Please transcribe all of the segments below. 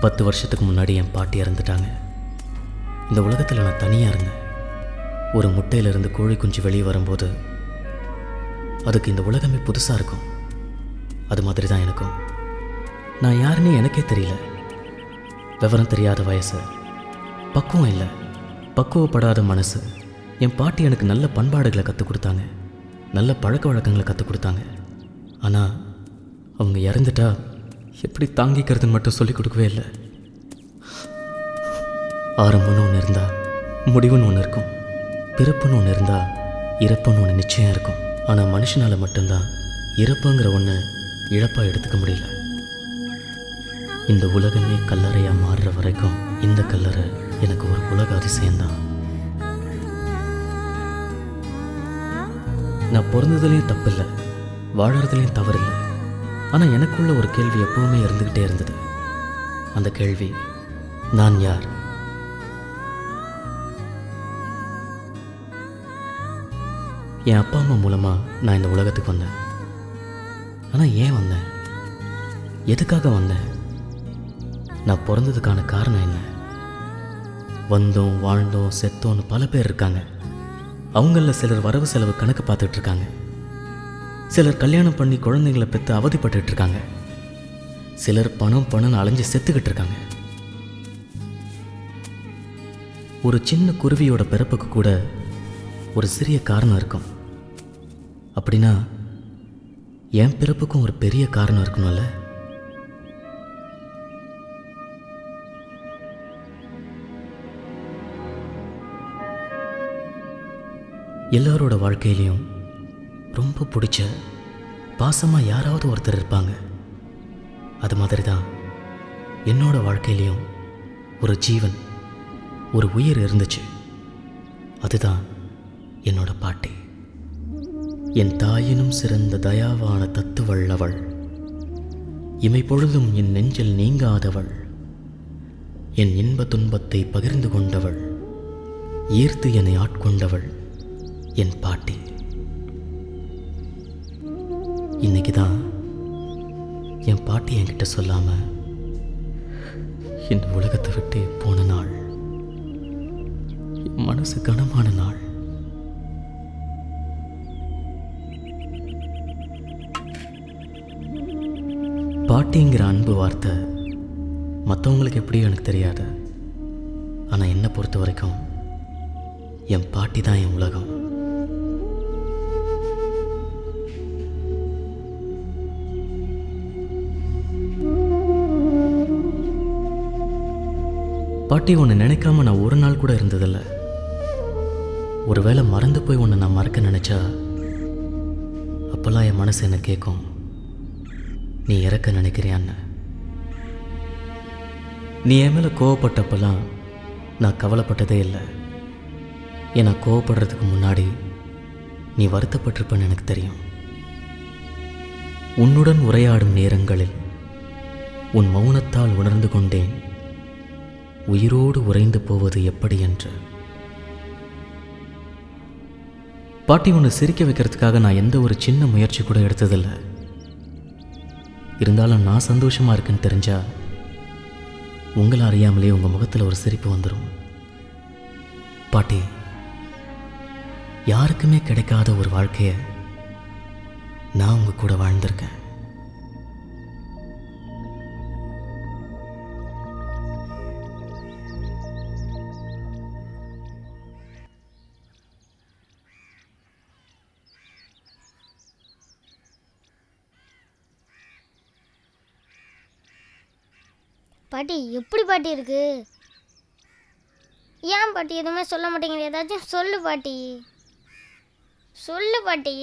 10 வருஷத்துக்கு முன்னாடி என் பாட்டி இறந்துட்டாங்க. இந்த உலகத்தில் நான் தனியாக இருந்தேன். ஒரு முட்டையிலிருந்து கோழி குஞ்சு வெளியே வரும்போது அதுக்கு இந்த உலகமே புதுசாக இருக்கும். அது மாதிரி தான் எனக்கும். நான் யாருன்னு எனக்கே தெரியல. விவரம் தெரியாத வயசு, பக்குவம் இல்லை, பக்குவப்படாத மனசு. என் பாட்டி எனக்கு நல்ல பண்பாடுகளை கற்றுக் கொடுத்தாங்க, நல்ல பழக்க வழக்கங்களை கற்றுக் கொடுத்தாங்க. ஆனால் அவங்க இறந்துட்டா எப்படி தாங்கிக்கிறதுன்னு மட்டும் சொல்லிக் கொடுக்கவே இல்லை. ஆரம்பம்னு ஒன்று இருந்தால் முடிவுன்னு ஒன்று இருக்கும், பிறப்புன்னு ஒன்று இருந்தால் இறப்புன்னு ஒன்று நிச்சயம் இருக்கும். ஆனால் மனுஷனால் மட்டும்தான் இறப்புங்கிற ஒன்று இழப்பாக எடுத்துக்க முடியல. இந்த உலகமே கல்லறையாக மாறுற வரைக்கும் இந்த கல்லறை எனக்கு ஒரு உலக அதிசயம்தான். நான் பிறந்ததுலேயும் தப்பில்லை, வாழறதுலேயும் தவறில்லை. ஆனால் எனக்குள்ள ஒரு கேள்வி எப்பவுமே இருந்துக்கிட்டே இருந்தது. அந்த கேள்வி, நான் யார்? என் அப்பா அம்மா மூலமாக நான் இந்த உலகத்துக்கு வந்தேன். ஆனால் ஏன் வந்தேன்? எதுக்காக வந்தேன்? நான் பிறந்ததுக்கான காரணம் என்ன? வந்தோம், வாழ்ந்தோம், செத்தோன்னு பல பேர் இருக்காங்க. அவங்களில் சிலர் வரவு செலவு கணக்கு பார்த்துட்டு இருக்காங்க. சிலர் கல்யாணம் பண்ணி குழந்தைங்களை பெற்று அவதிப்பட்டு இருக்காங்க. சிலர் பணம் அலைஞ்சு செத்துக்கிட்டு இருக்காங்க. ஒரு சின்ன குருவியோட பிறப்புக்கு கூட ஒரு சிறிய காரணம் இருக்கும். அப்படின்னா என் பிறப்புக்கும் ஒரு பெரிய காரணம் இருக்கணும்ல? எல்லாரோட வாழ்க்கையிலையும் ரொம்ப பிடிச்ச பாசமாக யாராவது ஒருத்தர் இருப்பாங்க. அது மாதிரி தான் என்னோட வாழ்க்கையிலையும் ஒரு ஜீவன், ஒரு உயிர் இருந்துச்சு. அதுதான் என்னோட பாட்டி. என் தாயினும் சிறந்த தயாவான தத்துவள் அவள், இமை பொழுதும் என் நெஞ்சில் நீங்காதவள், என் இன்ப துன்பத்தை பகிர்ந்து கொண்டவள், ஈர்த்து என்னை ஆட்கொண்டவள் என் பாட்டி. இன்னைக்கு தான் என் பாட்டி என்கிட்ட சொல்லாம இந்த உலகத்தை விட்டு போன நாள். என் மனசு கனமான நாள். பாட்டிங்கிற அன்பு வார்த்தை மற்றவங்களுக்கு எப்படியும் எனக்கு தெரியாது. ஆனால் என்னை பொறுத்த வரைக்கும் என் பாட்டி தான் என் உலகம். பாட்டி ஒன்று நினைக்காம நான் ஒரு நாள் கூட இருந்ததில்லை. ஒருவேளை மறந்து போய் ஒன்று நான் மறக்க நினச்சா அப்போல்லாம் என் மனசு என்ன கேட்கும், நீ இறக்க நினைக்கிறியான்னு. நீ என் மேலே கோவப்பட்டப்பெல்லாம் நான் கவலைப்பட்டதே இல்லை. ஏன்னா கோவப்படுறதுக்கு முன்னாடி நீ வருத்தப்பட்டிருப்பன்னு எனக்கு தெரியும். உன்னுடன் உரையாடும் நேரங்களில் உன் மௌனத்தால் உணர்ந்து கொண்டேன் உயிரோடு உறைந்து போவது எப்படி என்று. பாட்டி ஒன்று சிரிக்க வைக்கிறதுக்காக நான் எந்த ஒரு சின்ன முயற்சி கூட எடுத்ததில்லை. இருந்தாலும் நான் சந்தோஷமாக இருக்குன்னு தெரிஞ்சா உங்களை அறியாமலே உங்கள் முகத்தில் ஒரு சிரிப்பு வந்துடும். பாட்டி, யாருக்குமே கிடைக்காத ஒரு வாழ்க்கையை நான் உங்கள் கூட வாழ்ந்திருக்கேன். பாட்டி, எப்படி பாட்டி இருக்கு? ஏன் பாட்டி எதுவுமே சொல்ல மாட்டேங்கிற? ஏதாச்சும் சொல்லு பாட்டி, சொல்லு பாட்டி.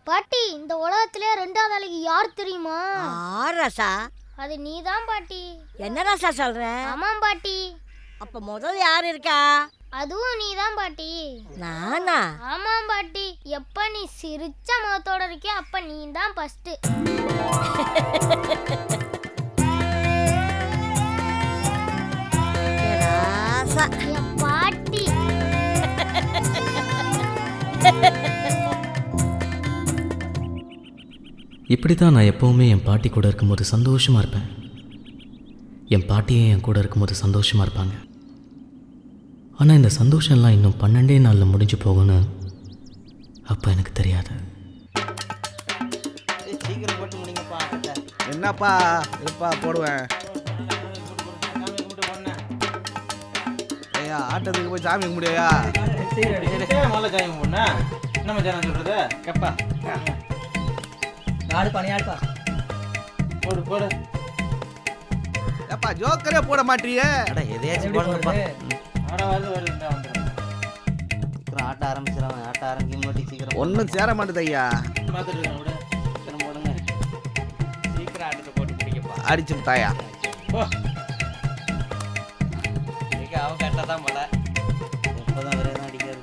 பாட்டி, இந்த உலகத்திலே 2வது ஆளுக்கு யார் தெரியுமா? ராசா, அது நீதான் பாட்டி. என்ன ராசா சொல்ற? ஆமாம் பாட்டி. அப்ப முதல் யார் இருக்கா? அதுவும் நீதான் பாட்டி. நானா? ஆமாம் பாட்டி. எப்ப நீ சிரிச்ச முகத்தோட இருக்கியோ அப்ப நீ தான் ஃபர்ஸ்ட். பாட்டி இப்படி தான் நான் எப்போவுமே என் பாட்டி கூட இருக்கும்போது சந்தோஷமாக இருப்பேன். என் பாட்டியே என் கூட இருக்கும்போது சந்தோஷமாக இருப்பாங்க. ஆனால் இந்த சந்தோஷம்லாம் இன்னும் 12 நாளில் முடிஞ்சு போகும்னு அப்போ எனக்கு தெரியாது. சீக்கிரம் போட்டு முடிங்கப்பா. என்னப்பா இருப்பா போடுவேன். ஐயா ஆட்டத்துக்கு போய் சாமி கும்பிடியா? முதல்ல சாமி கும்பிடுண்ணா. என்ன மச்சான் சொல்றது கப்பா நாடு பணியாடுப்பா. போடு போடு. ஏப்பா ஜோக்கரே போட மாட்டியே. அட எதையாச்சும் போடுங்கப்பா. ஆட வருதுடா வந்துடும். சீக்கிரம் ஆட்ட ஆரம்பிச்சிடலாம். ஆட்ட ஆரம்பிக்கும் போது சீக்கிரம் ஒன்றும் சேர மாட்டேது ஐயா. பார்த்துட்டு இருக்கேன் விட. சீக்கிரம் போடுங்க. சீக்கிரம் ஆட்டத்தை போட்டு பிடிக்கப்பா. அடிச்சு விட்டாயா? போ. இன்னைக்கு அவ கரெக்டாக தான் போல. எப்போதான் ஒரே தான் அடிக்கிறது.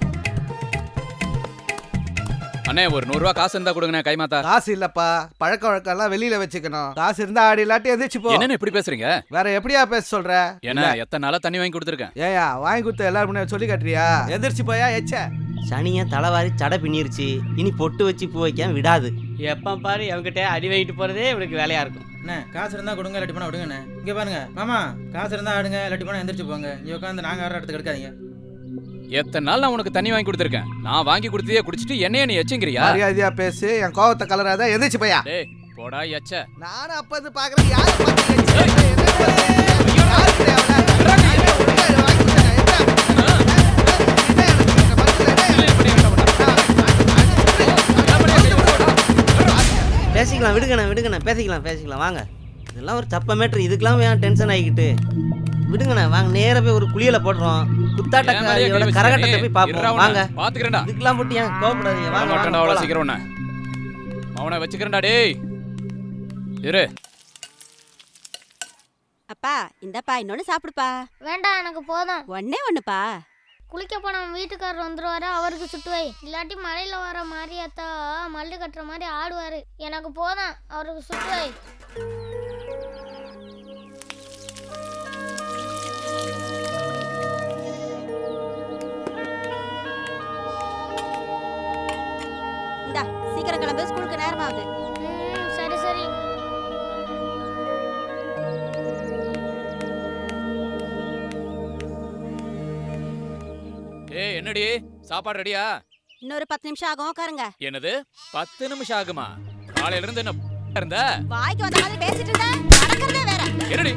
அண்ணே ஒரு 100 ரூபா காசு இருந்தா கொடுங்கண்ணே கைமாத்தா. காசு இல்லப்பா, பழக்க வழக்கம்லாம் வெளியில வச்சுக்கணும். காசு இருந்தா ஆடி இல்லாட்டி எதிர்த்து போ. என்னன்னு இப்படி பேசுறீங்க? வேற எப்படியா பேச சொல்ற? ஏன்னா எத்தனை நாளா தண்ணி வாங்கி கொடுத்துருக்கேன். ஏயா வாங்கி கொடுத்த எல்லாரும் முன்னாடி சொல்லி கட்டுறியா? எதிர்த்து போயா எச்ச சனியை தலைவாரி சடை பின்னிருச்சு. இனி பொட்டு வச்சு பூ வைக்க விடாது. எப்போ பாரு அவங்ககிட்ட அடி வாங்கிட்டு போகிறதே இவனுக்கு வேலையாக இருக்கும். அண்ணே காசு இருந்தால் கொடுங்க, இல்லாட்டி போனால் விடுங்கண்ணே. இங்கே பாருங்க மாமா, காசு இருந்தால் ஆடுங்க, இல்லாட்டி போனால் எந்திரிச்சு போங்க. இங்கே உட்காந்து நாங்கள் ஆடுற இடத்துக்கு எடுக்காதீங்க. எத்தனை நாள் நான் உனக்கு தண்ணி வாங்கி கொடுத்துருக்கேன். நான் வாங்கி கொடுத்ததே குடிச்சிட்டு என்னைய நீ எச்சங்கிறியா? மரியாதையா பேசு, என் கோவத்தை கலராத. எதிர்த்து போயா? டேய் போடா எச்ச. நானும் அப்ப இது பாக்குறேன். யாரை பார்த்து பேசிக்கலாம் விடுங்கண்ணே பேசிக்கலாம் வாங்க. இதெல்லாம் ஒரு தப்ப மேட்ரு. இதுக்கெல்லாம் ஏன் டென்ஷன் ஆகிக்கிட்டு? விடுங்கண்ணே வாங்க, நேராக போய் ஒரு குளியல போடுறோம். குத்தாட்டக்காரியோட கரகட்டத்தை போய் பார்ப்போம் வாங்க. பாத்துக்கிறேன்டா. இதுக்கெல்லாம் போட்டு ஏன் கோவப்படாதீங்க வாங்க. அவ்வளோ சீக்கிரம் அவனை வச்சுக்கிறேன்டா. டேய் இரு. அப்பா இந்தப்பா இன்னொன்னு சாப்பிடுப்பா. வேண்டாம் எனக்கு போதும். ஒண்ணுப்பா. குளிக்க போன வீட்டுக்காரர் வந்துருவாரு, அவருக்கு சுட்டு வை. இல்லாட்டி மலையில வர மாரியாத்தா மல்லு கட்டுற மாதிரி ஆடுவாரு. எனக்கு போதும், அவருக்கு சுட்டு வை. இந்தா சீக்கிரம் கிளம்பு, ஸ்கூலுக்கு நேரமாகுது. சரி சரி. ஏய் என்னடி சாப்பாடு ரெடியா? இன்னொரு 10 நிமிஷம் ஆகும், உட்காருங்க. என்னது 10 நிமிஷம் ஆகுமா? காலையில இருந்து என்ன இருந்த? வாய்க்கு வந்த மாதிரி பேசிட்டு இருந்த, நடக்கிறதே வேற. என்னடி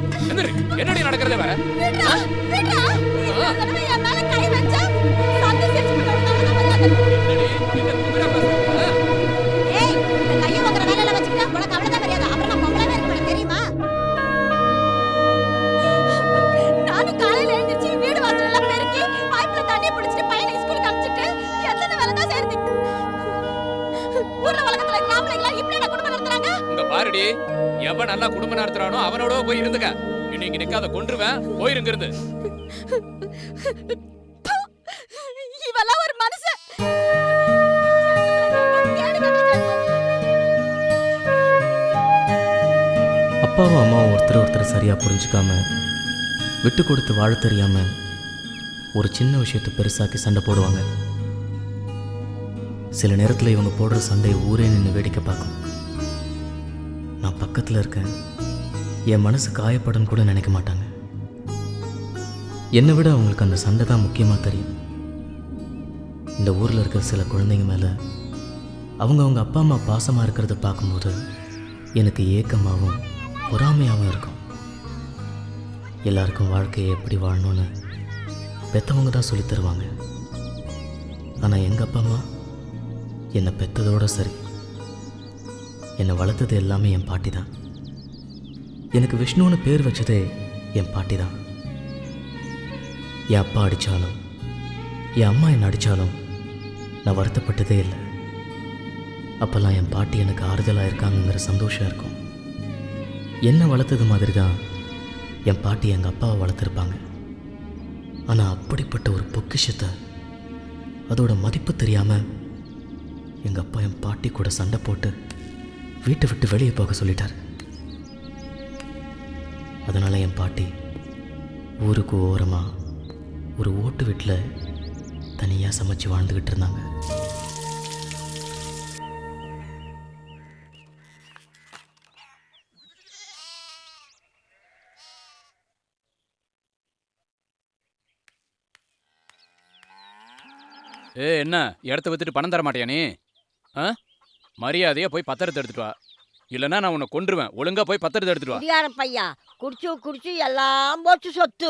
என்னடி நடக்கிறதே வேற? விட்றா. இந்த தடவை என் மேல கை வச்சா சந்து சிரிச்சு போடுறதுனால என்னடி இந்த குதிரை பேசுறீங்க? ஏய் இந்த கையை வாங்குற வேலையில வச்சுக்கிட்டா உனக்கு அவ்வளவுதான் மரியாதை. அப்புறம் நான் பொம்பளை இருக்க மாட்டேன் தெரியுமா? நானும் காலையில எழுந்திருச்சு வீடு வாசல் எல்லாம் பெருக்கி பைப்ல தண்ணி பிடிச்சிட்டு பையனை ஸ்கூலுக்கு அனுப்பிச்சிட்டு எத்தனை வேலை தான் செய்யறது? ஊர்ல வழக்கத்துல கிராமங்களா இப்படி என்ன குடும்பம் நடத்துறாங்க? இங்க பாருடி, எவன் நல்லா குடும்பம் நடத்துறானோ அவனோட போய் இருந்துக்க. இன்னைக்கு நிக்காத கொன்றுவேன், போயிருங்க இருந்து. இவெல்லாம் ஒரு மனுஷன். அப்பாவும் அம்மாவும் ஒருத்தர் சரியாக புரிஞ்சுக்காம விட்டு கொடுத்து வாழ தெரியாம ஒரு சின்ன விஷயத்தை பெருசாக்கி சண்டை போடுவாங்க. சில நேரத்தில் இவங்க போடுற சண்டையை ஊரே நின்று வேடிக்கை பார்க்கும். நான் பக்கத்தில் இருக்கேன், என் மனசு காயப்படும் கூட நினைக்க மாட்டாங்க. என்னை விட அவங்களுக்கு அந்த சண்டை தான் முக்கியமாக தெரியும். இந்த ஊரில் இருக்கிற சில குழந்தைங்க மேலே அவங்க அப்பா அம்மா பாசமாக இருக்கிறத பார்க்கும்போது எனக்கு ஏக்கமாகவும் பொறாமையாகவும் இருக்கும். எல்லாருக்கும் வாழ்க்கையை எப்படி வாழணும்னு பெற்றவங்க தான் சொல்லித் தருவாங்க. ஆனால் எங்கள் அப்பா அம்மா என்னை பெற்றதோடு சரி, என்னை வளர்த்தது எல்லாமே என் பாட்டி தான். எனக்கு விஷ்ணுன்னு பேர் வச்சதே என் பாட்டி தான். என் அப்பா அடித்தாலும் என் அம்மா என்னை அடித்தாலும் நான் வருத்தப்பட்டதே இல்லை. அப்போல்லாம் என் பாட்டி எனக்கு ஆறுதலாக இருக்காங்கங்கிற சந்தோஷம் இருக்கும். என்னை வளர்த்தது மாதிரி தான் என் பாட்டி எங்கள் அப்பாவை வளர்த்துருப்பாங்க. ஆனால் அப்படிப்பட்ட ஒரு பொக்கிஷத்தை அதோட மதிப்பு தெரியாமல் எங்கள் அப்பா என் பாட்டி கூட சண்டை போட்டு வீட்டை விட்டு வெளியே போக சொல்லிட்டார். அதனால் என் பாட்டி ஊருக்கு ஓரமாக ஒரு ஓட்டு வீட்டில் தனியாக சமைச்சு வாழ்ந்துக்கிட்டு இருந்தாங்க. என்ன இடத்த வித்துட்டு பணம் தர மாட்டியா நீ? மரியாதையா போய் பத்திரத்தை எடுத்துட்டு வா, இல்லைன்னா நான் உன்னை கொன்றுவேன். ஒழுங்கா போய் பத்திரத்தை எடுத்துட்டு வா. குடியார பையா குடிச்சு எல்லாம் போச்சு சொத்து.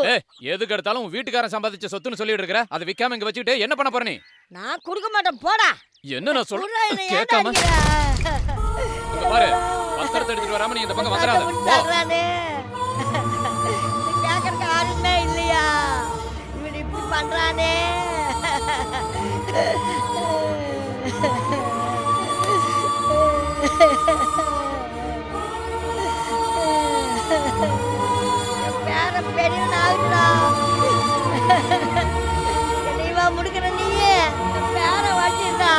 எதுக்கு எடுத்தாலும் உன் வீட்டுக்காரன் சம்பாதிச்ச சொத்துன்னு சொல்லிட்டு இருக்கிற. அதை விக்காம இங்க வச்சுக்கிட்டு என்ன பண்ண போற நீ? நான் கொடுக்க மாட்டேன் போடா. என்ன நான் சொல்றேன் கேட்காம பாரு. பத்திரத்தை எடுத்துட்டு வராம நீ இந்த பக்கம் வந்துடாத. கேட்கறதுக்கு ஆளுமே இல்லையா? இவன் இப்படி பண்றானே. பேர பெரியவன் ஆகுறா. நீவா முடுக்கிற நீயே பேர வாட்டிடா.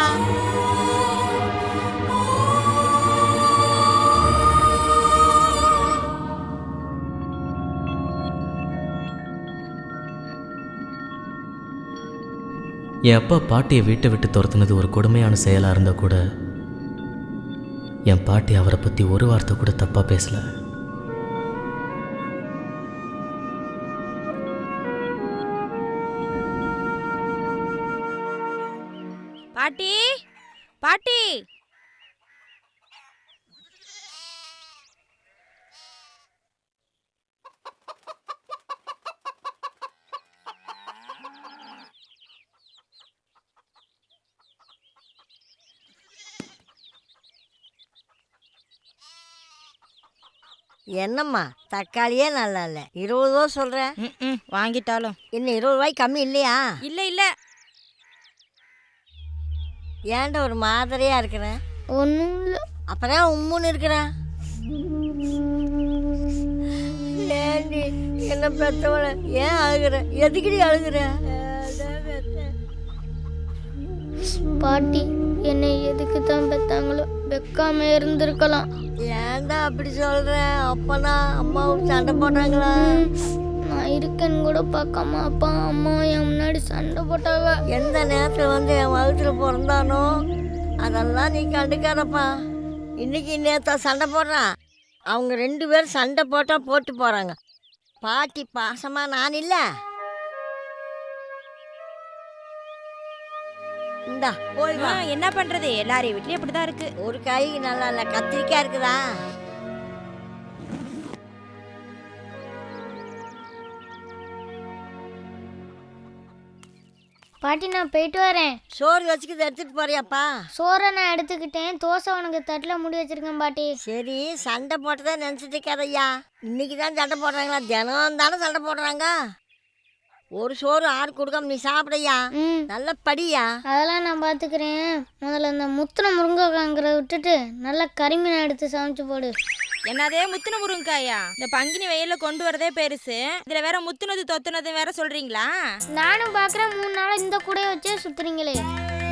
என் அப்பா பாட்டியை வீட்டை விட்டு துரத்துனது ஒரு கொடுமையான செயலாக இருந்தால் கூட என் பாட்டி அவரை பற்றி ஒரு வார்த்தை கூட தப்பாக பேசல. பாட்டி பாட்டி என்னம்மா தக்காளியே நல்லா இல்லை. 20 ரூபா சொல்கிறேன். வாங்கிட்டாலும் இன்னும் 20 ரூபாய்க்கு கம்மி இல்லையா? இல்ல இல்ல. ஏன்டா ஒரு மாதிரியா இருக்கிறேன்? ஒன்றும் இல்லை. அப்புறம் உம்முன்னு இருக்கிறேன். ஏண்டி என்ன பெத்தவள ஏன் அழுகுற? எதுக்குடி அழுகுற? பாட்டி என்னை எதுக்கு தான் பெத்தாங்களோ, வெக்காம இருந்திருக்கலாம். ஏன்டா அப்படி சொல்ற? அப்பனா அம்மாவும் சண்டை போட்டாங்களா? நான் இருக்கேன்னு கூட பார்க்காம அப்பா அம்மா என் முன்னாடி சண்டை போட்டாங்க. எந்த நேரத்தில் வந்து என் வகுத்துல பிறந்தானோ அதெல்லாம் நீ கண்டுக்காதப்பா. இன்னைக்கு நேத்தா சண்டை போடுறான். அவங்க 2 பேரும் சண்டை போட்டால் போட்டு போகிறாங்க. பாட்டி பாசமா நான் இல்லை. இந்தா போய் வா. என்ன பண்றது, எல்லாரையும் வீட்லயும் இப்படிதான் இருக்கு. ஒரு கை நல்லா இல்லை, கத்திரிக்காய் இருக்குதா? பாட்டி நான் போயிட்டு வரேன். சோறு வச்சுக்கிது எடுத்துட்டு போறியாப்பா? சோறை நான் எடுத்துக்கிட்டேன். தோசை உனக்கு தட்டில் முடி வச்சிருக்கேன் பாட்டி. சரி சண்டை போட்டதான் நினச்சிட்டு இருக்காதையா. இன்னைக்கு தான் சண்டை போடுறாங்களா? தினம் தானே சண்டை போடுறாங்க. ஒரு சோறு ஆறு கொடுக்காம நீ சாப்பிடையா? நல்ல படியா. அதெல்லாம் நான் பார்த்துக்கிறேன். முதல்ல இந்த முத்தின முருங்கைக்காங்கிறத விட்டுட்டு நல்லா கறிமீனை எடுத்து சமைச்சு போடு. என்னதே முத்துன முருங்காயா? இந்த பங்கினி வெயில கொண்டு வரதே பெருசு, இதுல வேற முத்துனது தொத்துனது வேற சொல்றீங்களா? நானும் பார்க்குறேன் 3 நாள் இந்த கூடையை வச்சே சுத்துறீங்களே.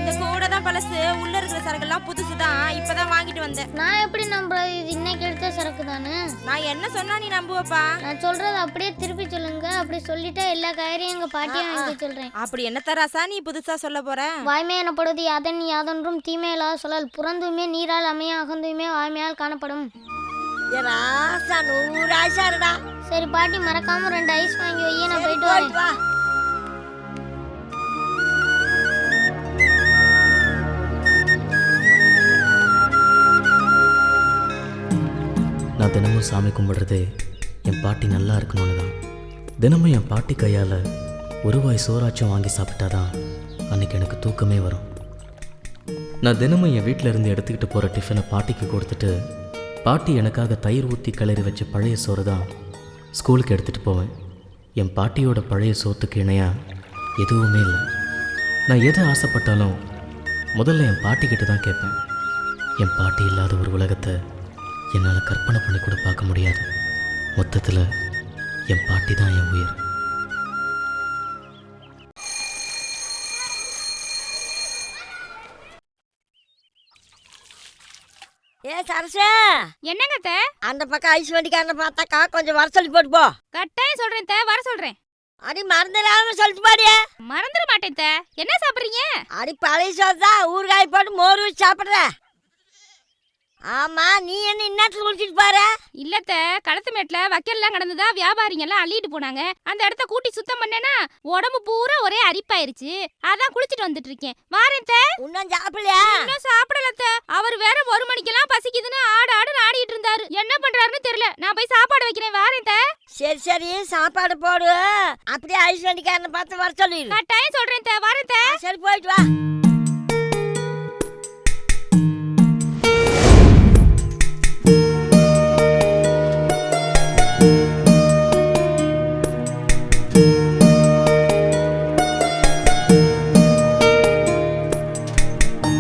இந்த கூட தான் பழசு, உள்ள இருக்கிற சரக்கெல்லாம் புதுசு தான். இப்பதான் வாங்கிட்டு வந்தேன். நான் எப்படி நம்புறது? இது இன்னைக்கு எடுத்த சரக்கு தானே. நான் என்ன சொன்னா நீ நம்புவப்பா? நான் சொல்றது அப்படியே திருப்பி சொல்லுங்க. அப்படி சொல்லிட்டா எல்லா காய்கறியும் எங்க பாட்டியை வாங்கி சொல்றேன். அப்படி என்ன தராசா நீ புதுசா சொல்ல போற? வாய்மை எனப்படுவது யாதன் யாதொன்றும் தீமையில்லாத சொல்லல். புறந்தூய்மை நீரால் அமைய, அகந்தூய்மை வாய்மையால் காணப்படும். ராசா 100 ஆயிசா இருடா. சரி பாட்டி மறக்காம 2 ஐஸ் வாங்கி வையே, நான் போயிட்டு வரேன். வா. நான் தினமும் சாமி கும்பிடுறதே என் பாட்டி நல்லா இருக்கணும்னு தான். தினமும் என் பாட்டி கையால் ஒரு வாய் சோறாச்சும் வாங்கி சாப்பிட்டாதான் அன்றைக்கி எனக்கு தூக்கமே வரும். நான் தினமும் என் வீட்டில் இருந்து எடுத்துக்கிட்டு போகிற டிஃபனை பாட்டிக்கு கொடுத்துட்டு பாட்டி எனக்காக தயிர் ஊற்றி கிளறி வச்ச பழைய சோறு தான் ஸ்கூலுக்கு எடுத்துகிட்டு போவேன். என் பாட்டியோட பழைய சோத்துக்கு இணையாக எதுவுமே இல்லை. நான் எதை ஆசைப்பட்டாலும் முதல்ல என் பாட்டிக்கிட்ட தான் கேட்பேன். என் பாட்டி இல்லாத ஒரு உலகத்தை என்னால் கற்பனை பண்ணி கூட பார்க்க முடியாது. மொத்தத்தில் என் பாட்டி தான் என் உயிர். ஏ சரசே, என்னங்க தே? அந்த பக்கம் ஐஸ் வண்டிக்காரனை பார்த்தாக்கா கொஞ்சம் வர சொல்லி போட்டு போ. கட்டாயம் சொல்றேன் தே, வர சொல்றேன். அடி மறந்துடாம சொல்லிட்டு பாடியே. மறந்துட மாட்டேன் தே. என்ன சாப்பிடுறீங்க? அடி பழைய சோறு தான் ஊறுகாய் போட்டு மோர் வச்சு சாப்பிட்ற. ஆமா, நீ என்ன இன்னத்துல குளிச்சிட்டு பாரு? இல்லத்த, களத்து மேட்ல வக்கல்லாம் கடந்துதா வியாபாரிங்க எல்லாம் அள்ளிட்டு போனாங்க. அந்த இடத்த கூட்டி சுத்தம் பண்ணேனா உடம்பு பூரா ஒரே அரிப்பாயிருச்சு. அதான் குளிச்சிட்டு வந்துட்டு இருக்கேன். வாரேன். இன்னும் சாப்பிடலையா? இன்னும் சாப்பிடலத்த. அவர் வேற 1 மணிக்கெல்லாம் பசிக்குதுன்னு ஆடு ஆடிட்டு இருந்தாரு. என்ன பண்றாருன்னு தெரியல. நான் போய் சாப்பாடு வைக்கிறேன். வாரேன். சரி சரி, சாப்பாடு போடு. அப்படியே ஐஸ் வண்டிக்காரனை பார்த்து வர சொல்லிடு. கட்டாயம் சொல்றேன். வாரேன். சரி, போயிட்டு வா.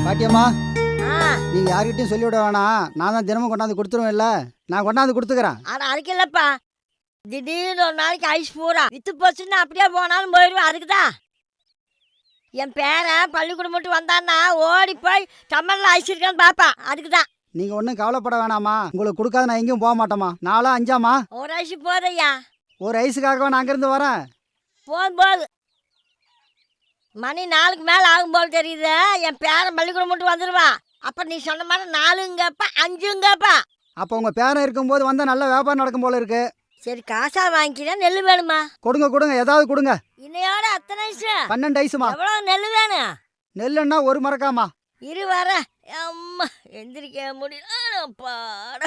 பாட்டியம்மா, ஆ, நீங்க யார்கிட்டயும் சொல்லிவிட வேணாம். நான் தான் தினமும் கொண்டாந்து கொடுத்துருவேன்ல. நான் கொண்டாந்து கொடுத்துக்கிறேன். ஆனா அதுக்கு இல்லப்பா. திடீர்னு ஒரு நாளைக்கு ஐஸ் பூரா வித்து போச்சுன்னா அப்படியே போனாலும் போயிடுவேன். அதுக்குதான் என் பேரன் பள்ளிக்கூடம் மட்டும் வந்தான்னா ஓடி போய் டம்மல்ல ஐஸ் இருக்கான்னு பாப்பா. அதுக்குதான். நீங்க ஒன்றும் கவலைப்பட வேணாமா. உங்களுக்கு கொடுக்காத நான் எங்கேயும் போக மாட்டேம்மா. 4 5 ஒரு ஐஸ் போதையா? ஒரு ஐஸுக்காகவா நான் அங்கேருந்து வரேன். போது மணி 4க்கு மேலே ஆகும் போல் தெரியுது. என் பேரன் பள்ளிக்கூடம் மட்டும் வந்துடுவான். அப்போ நீ சொன்ன மாதிரி 4ங்கப்பா 5ங்கப்பா. அப்போ உங்க பேரன் இருக்கும்போது வந்தா நல்ல வியாபாரம் நடக்கும் போல இருக்கு. சரி, காசா வாங்கிக்கிறேன். நெல் வேணுமா? கொடுங்க, ஏதாவது கொடுங்க. இன்னையோட அத்தனை ஐஸ்? 12 ஐஸுமா. எவ்வளோ நெல் வேணும்? நெல்லுன்னா 1 மரக்காமா. இரு வர. அம்மா, எந்திரிக்க முடியல. பாட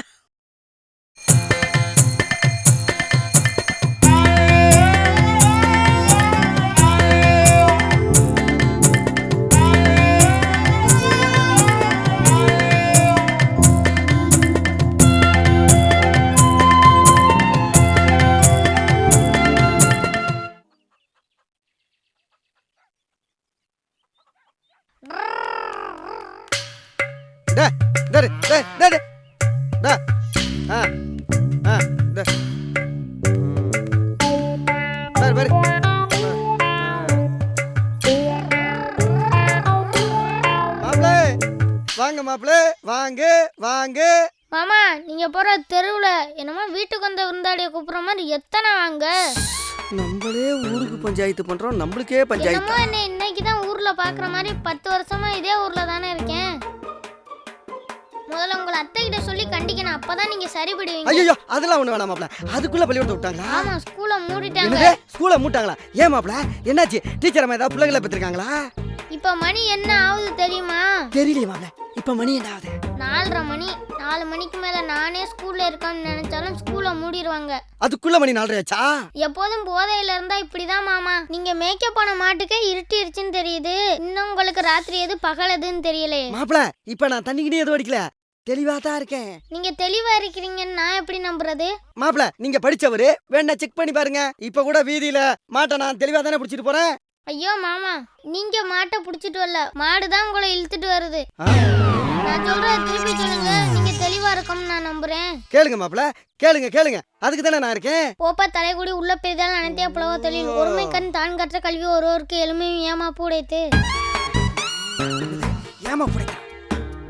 வாங்க மாப்பிள்ளை, வாங்க வாங்க. மாமா, நீங்க போற தெருவுல என்னமோ வீட்டுக்கு வந்த விருந்தாளிய கூப்பிடுற மாதிரி எத்தனை வாங்க. நம்மளே ஊருக்கு பஞ்சாயத்து பண்றோம், நம்மளுக்கே பஞ்சாயத்து. என்னமோ என்ன இன்னைக்குதான் ஊர்ல பாக்குற மாதிரி 10 வருஷமா இதே ஊர்ல தானே இருக்கேன். முதல்ல உங்களை அத்தை கிட்ட சொல்லி கண்டிக்கணும். அப்பதான் நீங்க சரிபடுவீங்க. ஐயோ, அதெல்லாம் ஒண்ணு வேணாம் மாப்பிள்ள. அதுக்குள்ள பள்ளிக்கூடத்தை விட்டாங்களா? ஆமா, ஸ்கூலை மூடிட்டாங்க. என்னது, ஸ்கூலை மூட்டாங்களா? ஏன் மாப்பிள்ள, என்னாச்சு? டீச்சர் அம்மா ஏதாவது பிள்ளைகளை பெற்றிருக்காங்களா? இப்ப மணி என்ன ஆகுது தெரியுமா? தெரியலையே மாப்பிள்ள. இப்ப மணி என்ன ஆகுது? 4:30 மணி. 4 மணிக்கு மேல நானே ஸ்கூல்ல இருக்கேன்னு நினைச்சாலும் ஸ்கூலை மூடிடுவாங்க. அதுக்குள்ள மணி 4:30 ஆச்சா? எப்போதும் போதையில இருந்தா இப்படிதான் மாமா. நீங்க மேக்கப் பண்ண மாட்டுக்கே இருட்டிருச்சுன்னு தெரியுது. இன்னும் உங்களுக்கு ராத்திரி எது பகல் எதுன்னு தெரியலையே. மாப்பிள்ள, இப்ப நான் தண்ணிக்கிட்டே எதுவும் அடிக்கல, தெளிவா தான் இருக்கேன். நீங்க தெளிவா இருக்கிறீங்கன்னு நான் எப்படி நம்புறது? மாப்பிள்ள, நீங்க படிச்சவரு, வேணா செக் பண்ணி பாருங்க. இப்ப கூட வீதியில மாட்டை நான் தெளிவா தானே பிடிச்சிட்டு போறேன். ஐயோ மாமா, நீங்க மாட்டை புடிச்சிட்டு வரல, மாடுதான் உங்களை இழுத்துட்டு வருது. நான் சொல்றத திருப்பி சொல்லுங்க. நீங்க தெளிவா இருக்கோம்னு நான் நம்புறேன். கேளுங்க மாப்பிள்ள, கேளுங்க. அதுக்கு தானே நான் இருக்கேன். போப்பா தலைகுடி உள்ள பெரிதால் அனைத்தே புலவோ தொழில் ஒருமை கண் தான் கற்ற கல்வி ஒருவருக்கு எளிமையும் ஏமாப்பு உடைத்து. ஏமா புடைக்க?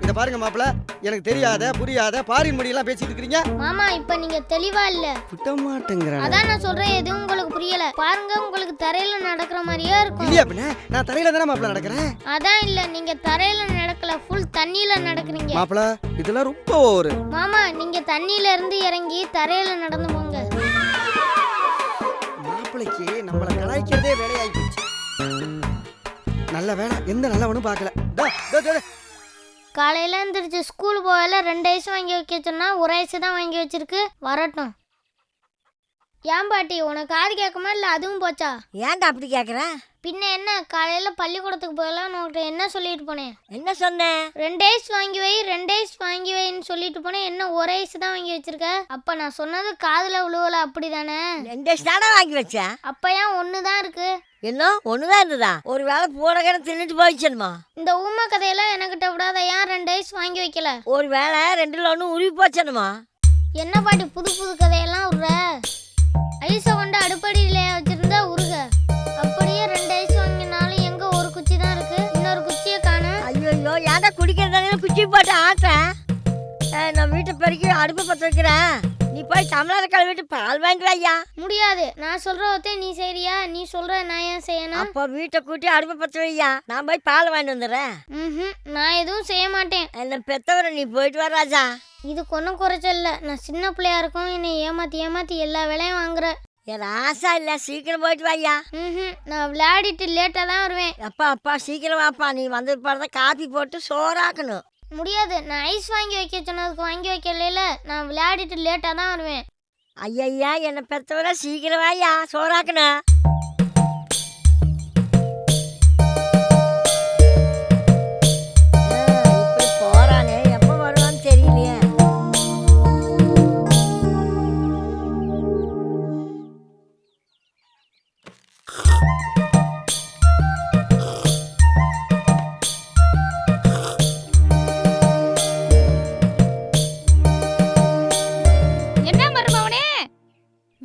இத பாருங்க மாப்பிள்ள, எனக்கு தெரியாத புரியாத பாரின் மொழியெல்லாம் பேசிட்டு இருக்கீங்க. மாமா, இப்ப நீங்க தெளிவா இல்ல. விட மாட்டேங்கறானே. அதான் நான் சொல்றேன், எதுவும் உங்களுக்கு புரியல. பாருங்க, உங்களுக்கு தரையில நடக்கிற மாதிரியே இருக்கும். இல்லையா பின்ன? நான் தரையில தானே மாப்பிள்ள நடக்கிறேன். அதான் இல்ல, நீங்க தரையில நடக்கல, ஃபுல் தண்ணியில நடக்கிறீங்க. மாப்பிள்ள, இதெல்லாம் ரொம்ப ஓவர். மாமா, நீங்க தண்ணியில இருந்து இறங்கி தரையில நடந்து போங்க. மாப்பிளைக்கு நம்மள கலாய்க்கிறதே வேலையாயி போச்சு. நல்ல வேலை, எந்த நல்லவனும் பார்க்கல. காலையில எந்திரிச்சு ஸ்கூல் போகல 2 ஐஸ் வாங்கி வைக்க சொன்னா 1 ஐஸ் தான் வாங்கி வச்சிருக்கு. வரட்டும். ஏன் பாட்டி, உனக்கு காது கேட்குமா இல்லை அதுவும் போச்சா? ஏன்டா அப்படி கேட்குற? பின்ன என்ன, காலையில பள்ளிக்கூடத்துக்கு போகலாம் உங்கள்கிட்ட என்ன சொல்லிட்டு போனேன்? என்ன சொன்னேன்? 2 ஐஸ் வாங்கி வை, 2 ஐஸ் வாங்கி வைன்னு சொல்லிட்டு போனேன். என்ன 1 ஐஸ் தான் வாங்கி வச்சிருக்க? அப்ப நான் சொன்னது காதுல விழுவல, அப்படிதானே? 2 ஐஸ் தானே வாங்கி வச்சேன். அப்ப ஏன் 1 தான் இருக்கு? இன்னும் 1 தான் இருந்ததா? ஒரு வேளை பூரகனை தின்னுட்டு போயிடுச்சுமா? இந்த ஊமை கதையெல்லாம் எனக்கிட்ட விடாத. ஏன் 2 ஐஸ் வாங்கி வைக்கல? ஒரு வேளை 2ல் 1 உருவி போச்சனுமா? என்ன பாட்டி புது புது கதையெல்லாம் விடுற? ஐஸை கொண்டு அடுப்படியில வச்சிருந்தா உருக. அப்படியே 2 ஐஸ் வாங்கினாலும் எங்க ஒரு குச்சி தான் இருக்கு, இன்னொரு குச்சியை காணோம். ஐயோ, ஏன்டா குடிக்கிறதானே குச்சி போட்டு ஆட்டுறேன். நான் வீட்டை பெருக்கி அடுப்பு பற்ற வைக்கிறேன். நீ போய் தமிழரை கழுவிட்டு பால் வாங்கிட்டு ஐயா. முடியாது. நான் சொல்றதே நீ செய்றியா? நீ சொல்ற நான் ஏன் செய்யணும்? அப்போ வீட்டை கூட்டி அடுப்பை பற்ற வையா, நான் போய் பால் வாங்கிட்டு வந்துடுறேன். நான் எதுவும் செய்ய மாட்டேன். என்ன பெத்தவரை நீ போயிட்டு வர ராஜா. இதுக்கு ஒன்றும் குறைச்சல் இல்லை. நான் சின்ன பிள்ளையா இருக்கும், என்னை ஏமாத்தி எல்லா வேலையும் வாங்குற. என் ஆசா இல்லை, சீக்கிரம் போயிட்டு வாய்யா. நான் விளையாடிட்டு லேட்டாக தான் வருவேன். அப்பா சீக்கிரம் வாப்பா. நீ வந்து போகிறத காப்பி போட்டு சோறாக்கணும். முடியாது. நான் ஐஸ் வாங்கி வைக்க சொன்னதுக்கு வாங்கி வைக்கல. நான் விளையாடிட்டு லேட்டாக தான் வருவேன். ஐயா என்னை பெத்தவரை சீக்கிரம் வாய்யா, சோறாக்கணும். இப்படி போறானே, எப்போ வருவான்னு தெரியலையே.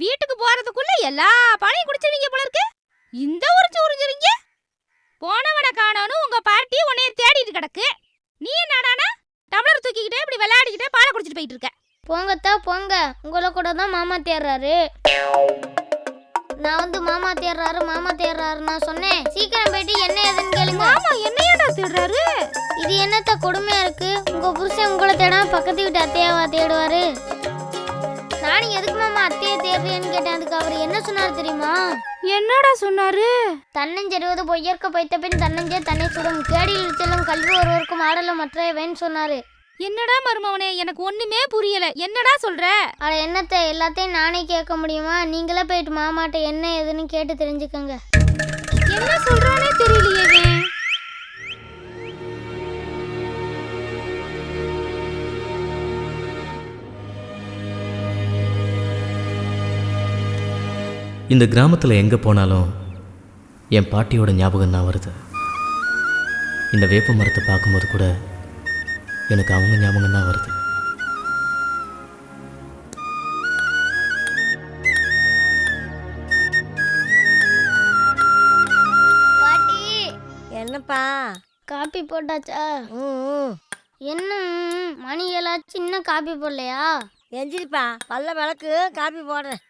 வீட்டுக்கு போறதுக்குள்ள எல்லா பாலையும் குடிச்சிருவீங்க போல இருக்கு. இந்த உறிஞ்சுறீங்க. போனவனை காணோன்னு உங்க பார்ட்டி உன்னைய தேடிட்டு கிடக்கு. நீ என்னடானா டம்ளர் தூக்கிக்கிட்டே இப்படி விளையாடிக்கிட்டே பாலை குடிச்சிட்டு போயிட்டு இருக்க. போங்கத்தா போங்க. உங்களை கூட தான் மாமா தேடுறாரு. நான் வந்து மாமா தேடுறாரு நான் சொன்னேன். சீக்கிரம் போயிட்டு என்ன ஏதுன்னு கேளுங்க. மாமா என்னையடா தேடுறாரு? இது என்னத்த கொடுமையா இருக்கு? உங்க புருஷன் உங்களை தேடாம பக்கத்து வீட்டு அத்தையாவா தேடுவாரு? நானும் எதுக்கு மாமா அத்தையை தேடுறேன்னு கேட்டேன். அதுக்கு அவர் என்ன சொன்னாரு தெரியுமா? என்னடா சொன்னாரு? தன்னஞ்செருவது பொய்யற்க பைத்த பின் தன்னஞ்சே தன்னை சுடும், கேடியில் செல்லும் கல்வி ஒருவருக்கும் ஆடலும் மற்றவன் சொன்னாரு. என்னடா மருமவனே, எனக்கு ஒண்ணுமே புரியல. என்னடா சொல்ற? அட என்னத்த, எல்லாத்தையும் நானே கேட்க முடியுமா? நீங்களே போயிட்டு மாமாட்ட என்ன ஏதுன்னு கேட்டு தெரிஞ்சுக்கோங்க. என்ன சொல்றானே தெரியலையே. இந்த கிராமத்தில் எங்கே போனாலும் என் பாட்டியோட ஞாபகம் தான் வருது. இந்த வேப்ப மரத்தை பார்க்கும்போது கூட எனக்கு அவங்க ஞாபகம் தான் வருது. பாட்டி என்னப்பா காப்பி போட்டாச்சா? என்ன மணி ஏழாச்சு, இன்னும் காப்பி போடலையா? எந்திரிப்பா, பல்ல விளக்கு, காப்பி போடுறேன்.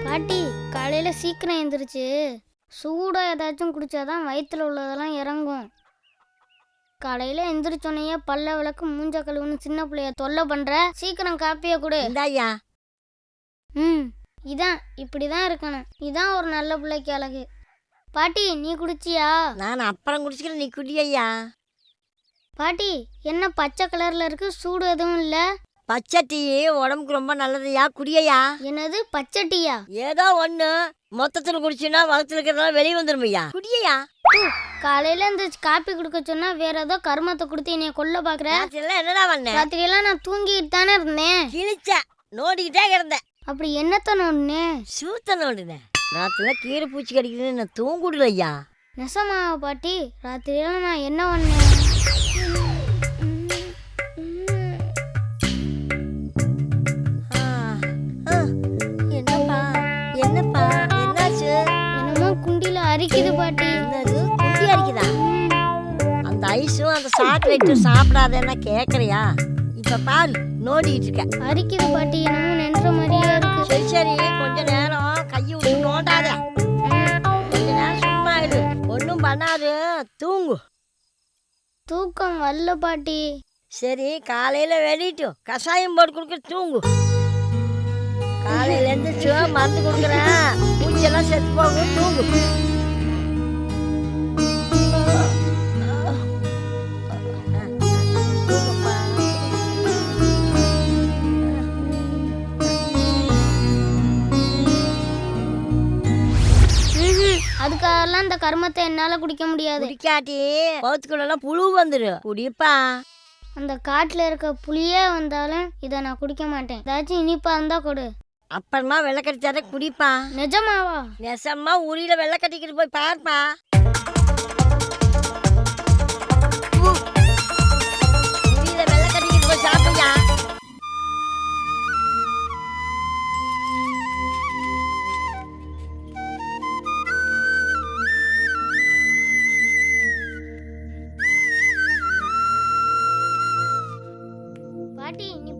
பாட்டி காலையில சீக்கிரம் எழுந்திரிச்சு சூடா ஏதாச்சும் குடிச்சாதான் வயிற்றுல உள்ளதெல்லாம் இறங்கும். காலையில எந்திரிச்சோன்னையே பல்ல விளக்கு மூஞ்ச கழுவுன்னு சின்ன பிள்ளைய தொல்லை பண்ற. சீக்கிரம் காப்பிய கொடு. இந்தாயா. இதான் இப்படிதான் இருக்கணும். இதான் ஒரு நல்ல பிள்ளைக்கு அழகு. பாட்டி நீ குடிச்சியா? நான் அப்புறம் குடிச்சுக்கிறேன், நீ குடியா. பாட்டி என்ன பச்சை கலர்ல இருக்கு, சூடு எதுவும் இல்ல? பச்சை டீ உடம்புக்கு ரொம்ப நல்லதுயா, குடியா. என்னது பச்சை டீயா? ஏதோ ஒண்ணு மொத்தத்துல குடிச்சுன்னா வளத்துல இருக்கிறதெல்லாம் வெளியே வந்துருமையா, குடியா. காலையில இந்த காப்பி குடுக்க சொன்னா வேற ஏதோ கருமத்தை கொடுத்து என்னைய கொல்ல பாக்குற. என்னடா பண்ண? ராத்திரி எல்லாம் நான் தூங்கிட்டு தானே இருந்தேன். கிழிச்ச நோடிக்கிட்டே கிடந்தேன். அப்படி என்னத்த நோடுனேன்? சூத்த நோடுனேன். ராத்திரில கீரை பூச்சி கடிக்குதுன்னு நான் தூங்குடலையா. நெசமாவா பாட்டி? ராத்திரியெல்லாம் நான் என்ன பண்ணேன்? என்னப்பா என்னப்பா என்னாச்சு? என்னமோ குண்டில அரிக்குது பாட்டி. என்னது குண்டி அரிக்குதா? அந்த ஐஸும் அந்த சாக்லேட்டும் சாப்பிடாதேன்னா கேட்குறியா? இப்போ பாரு நோடிக்கிட்டு இருக்க. அரிக்குது பாட்டி, என்னமோ நின்ற மாதிரியே இருக்கு. சரி கொஞ்ச நேரம் கையை விட்டு நோண்டாத. கொஞ்ச நேரம் சும்மா இரு, ஒன்றும் பண்ணாது, தூங்கு. தூக்கம் வரல பாட்டி. சரி காலையில் வெளியிட்டு கஷாயம் போட்டு கொடுக்க, தூங்கு. காலையில் எழுந்திரிச்சு மருந்து கொடுக்குறேன், பூச்செல்லாம் செத்து போகும், தூங்கு. அதுக்காகலாம் இந்த கர்மத்தை என்னால குடிக்க முடியாது. குடிக்காட்டி பௌத்துக்குள்ளெல்லாம் புழு வந்துடும், குடிப்பா. அந்த காட்டுல இருக்க புளியே வந்தாலும் இதை நான் குடிக்க மாட்டேன். ஏதாச்சும் இனிப்பா இருந்தா கொடு. அப்புறமா வெள்ளை கட்டிச்சார குடிப்பா. நிஜமாவா? நெசமா உரியில வெள்ளை கட்டிக்கிட்டு போய் பார்ப்பா. உரியில வெள்ளை கட்டிக்கிட்டு போய் சாப்பிடுயா.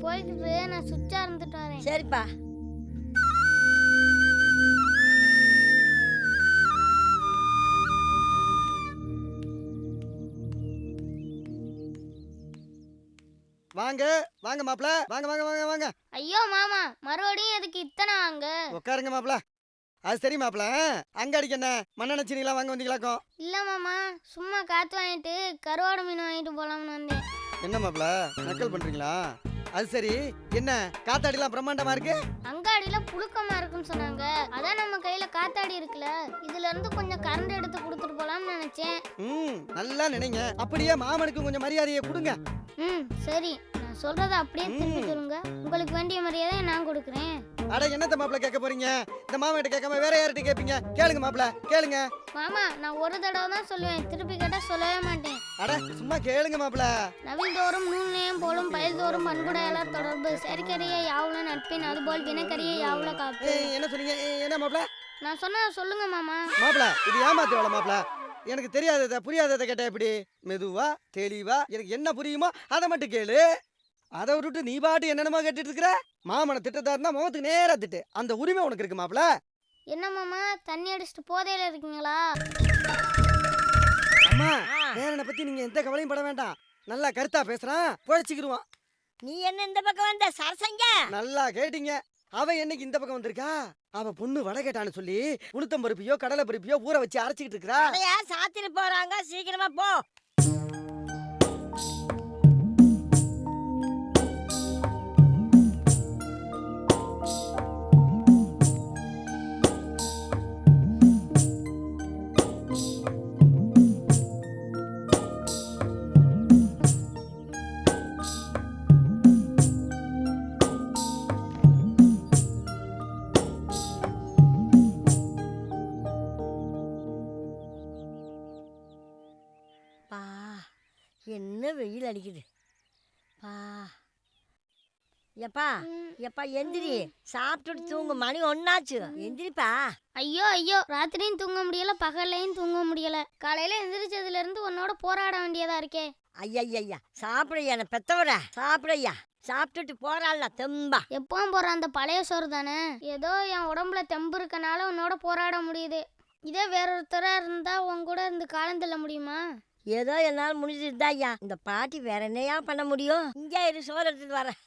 போய்கிட்டு நான் சுவிட்சா இருந்துட்டு வரேன். சரிப்பா. வாங்க வாங்க மாப்பிள, வாங்க வாங்க வாங்க வாங்க. ஐயோ மாமா, மறுபடியும் எதுக்கு இத்தனை வாங்க? உட்காருங்க மாப்பிள. அது சரி மாப்பிள, அங்க அடிக்க என்ன மண்ணெண்ணெய் சீனிலாம் வாங்க வந்தீங்களாக்கும்? இல்ல மாமா, சும்மா காத்து வாங்கிட்டு கருவாடு மீன் வாங்கிட்டு போலாம்னு வந்தேன். என்ன மாப்பிள நக்கல் பண்றீங்களா? அது சரி, என்ன காத்தாடிலாம் பிரம்மாண்டமா இருக்கு? அங்காடியில புழுக்கமா இருக்குன்னு சொன்னாங்க. அதான் நம்ம கையில காத்தாடி இருக்குல்ல, இதுல இருந்து கொஞ்சம் கரண்ட் எடுத்து கொடுத்துட்டு போலாம்னு நினைச்சேன். நல்லா நினைங்க. அப்படியே மாமனுக்கு கொஞ்சம் மரியாதையை கொடுங்க. சரி, நான் சொல்றத அப்படியே திருப்பி சொல்லுங்க. உங்களுக்கு வேண்டிய மரியாதை நான் கொடுக்குறேன். அட என்னத்த மாப்பிள கேட்க போறீங்க? இந்த மாமன்கிட்ட கேட்காம வேற யார்கிட்ட கேட்பீங்க? கேளுங்க மாப்பிள, கேளுங்க. மாமா, நான் ஒரு தடவை தான் சொல்லுவேன், திருப்பி கேட்டா சொல்லவே மாட்டேன். அட சும்மா கேளுங்க மாப்பிள. நவில்தோறும் நூல் நேயம் போலும் பயில்தோறும் பண்புடையாளர் தொடர்பு செயற்கரிய யாவுல நட்பின் அதுபோல் வினைக்கரிய யாவுல காப்பு. என்ன சொன்னீங்க? என்ன மாப்பிள? நான் சொன்னா சொல்லுங்க மாமா. மாப்பிள இது ஏமாத்து வேலை மாப்பிள. எனக்கு தெரியாததை புரியாததை கேட்ட எப்படி? மெதுவா தெளிவா எனக்கு என்ன புரியுமோ அதை மட்டும் கேளு. அதை விட்டுட்டு நீ பாட்டு என்னென்னமோ கேட்டுட்டு இருக்கிற. மாமனை திட்டத்தா இருந்தா முகத்துக்கு நேரா திட்டு. அந்த உரிமை உனக்கு இருக்கு மாப்பிள. என்ன மாமா, தண்ணி அடிச்சுட்டு போதையில இருக்கீங்களா? அம்மா, பேரனை பத்தி நீங்க எந்த கவலையும் பட வேண்டாம். நல்லா கருத்தா பேசுறான், பொழைச்சிக்கிருவான். நீ என்ன இந்த பக்கம் வந்த சரசங்க? நல்லா கேட்டீங்க. அவ என்னைக்கு இந்த பக்கம் வந்திருக்கா? அவ பொண்ணு வடை கேட்டான்னு சொல்லி உளுத்தம் பருப்பியோ கடலை பருப்பியோ ஊற வச்சு அரைச்சிக்கிட்டு இருக்கா. அதையா சாத்திட்டு போறாங்க, சீக்கிரமா போ. என்ன வெயில் அடிக்குது பா. எப்பா எப்பா எந்திரி, சாப்பிட்டுட்டு தூங்கு. மணி ஒன்னாச்சு, எந்திரிப்பா. ஐயோ ஐயோ, ராத்திரியும் தூங்க முடியல, பகல்லையும் தூங்க முடியல. காலையில எந்திரிச்சதுல இருந்து உன்னோட போராட வேண்டியதா இருக்கே. ஐயா சாப்பிடையா, நான் பெத்தவர சாப்பிடையா. சாப்பிட்டுட்டு போறாள்ல தெம்பா. எப்பவும் போற அந்த பழைய சோறு தானே. ஏதோ என் உடம்புல தெம்பு இருக்கனால உன்னோட போராட முடியுது. இதே வேற ஒருத்தரா இருந்தா உன் கூட இருந்து காலம் தள்ள முடியுமா? ஏதோ என்னால் முடிஞ்சுதுதான் ஐயா. இந்த பாட்டி வேற என்னையா பண்ண முடியும்? இங்கே இரு, சோறு எடுத்துட்டு வரேன்.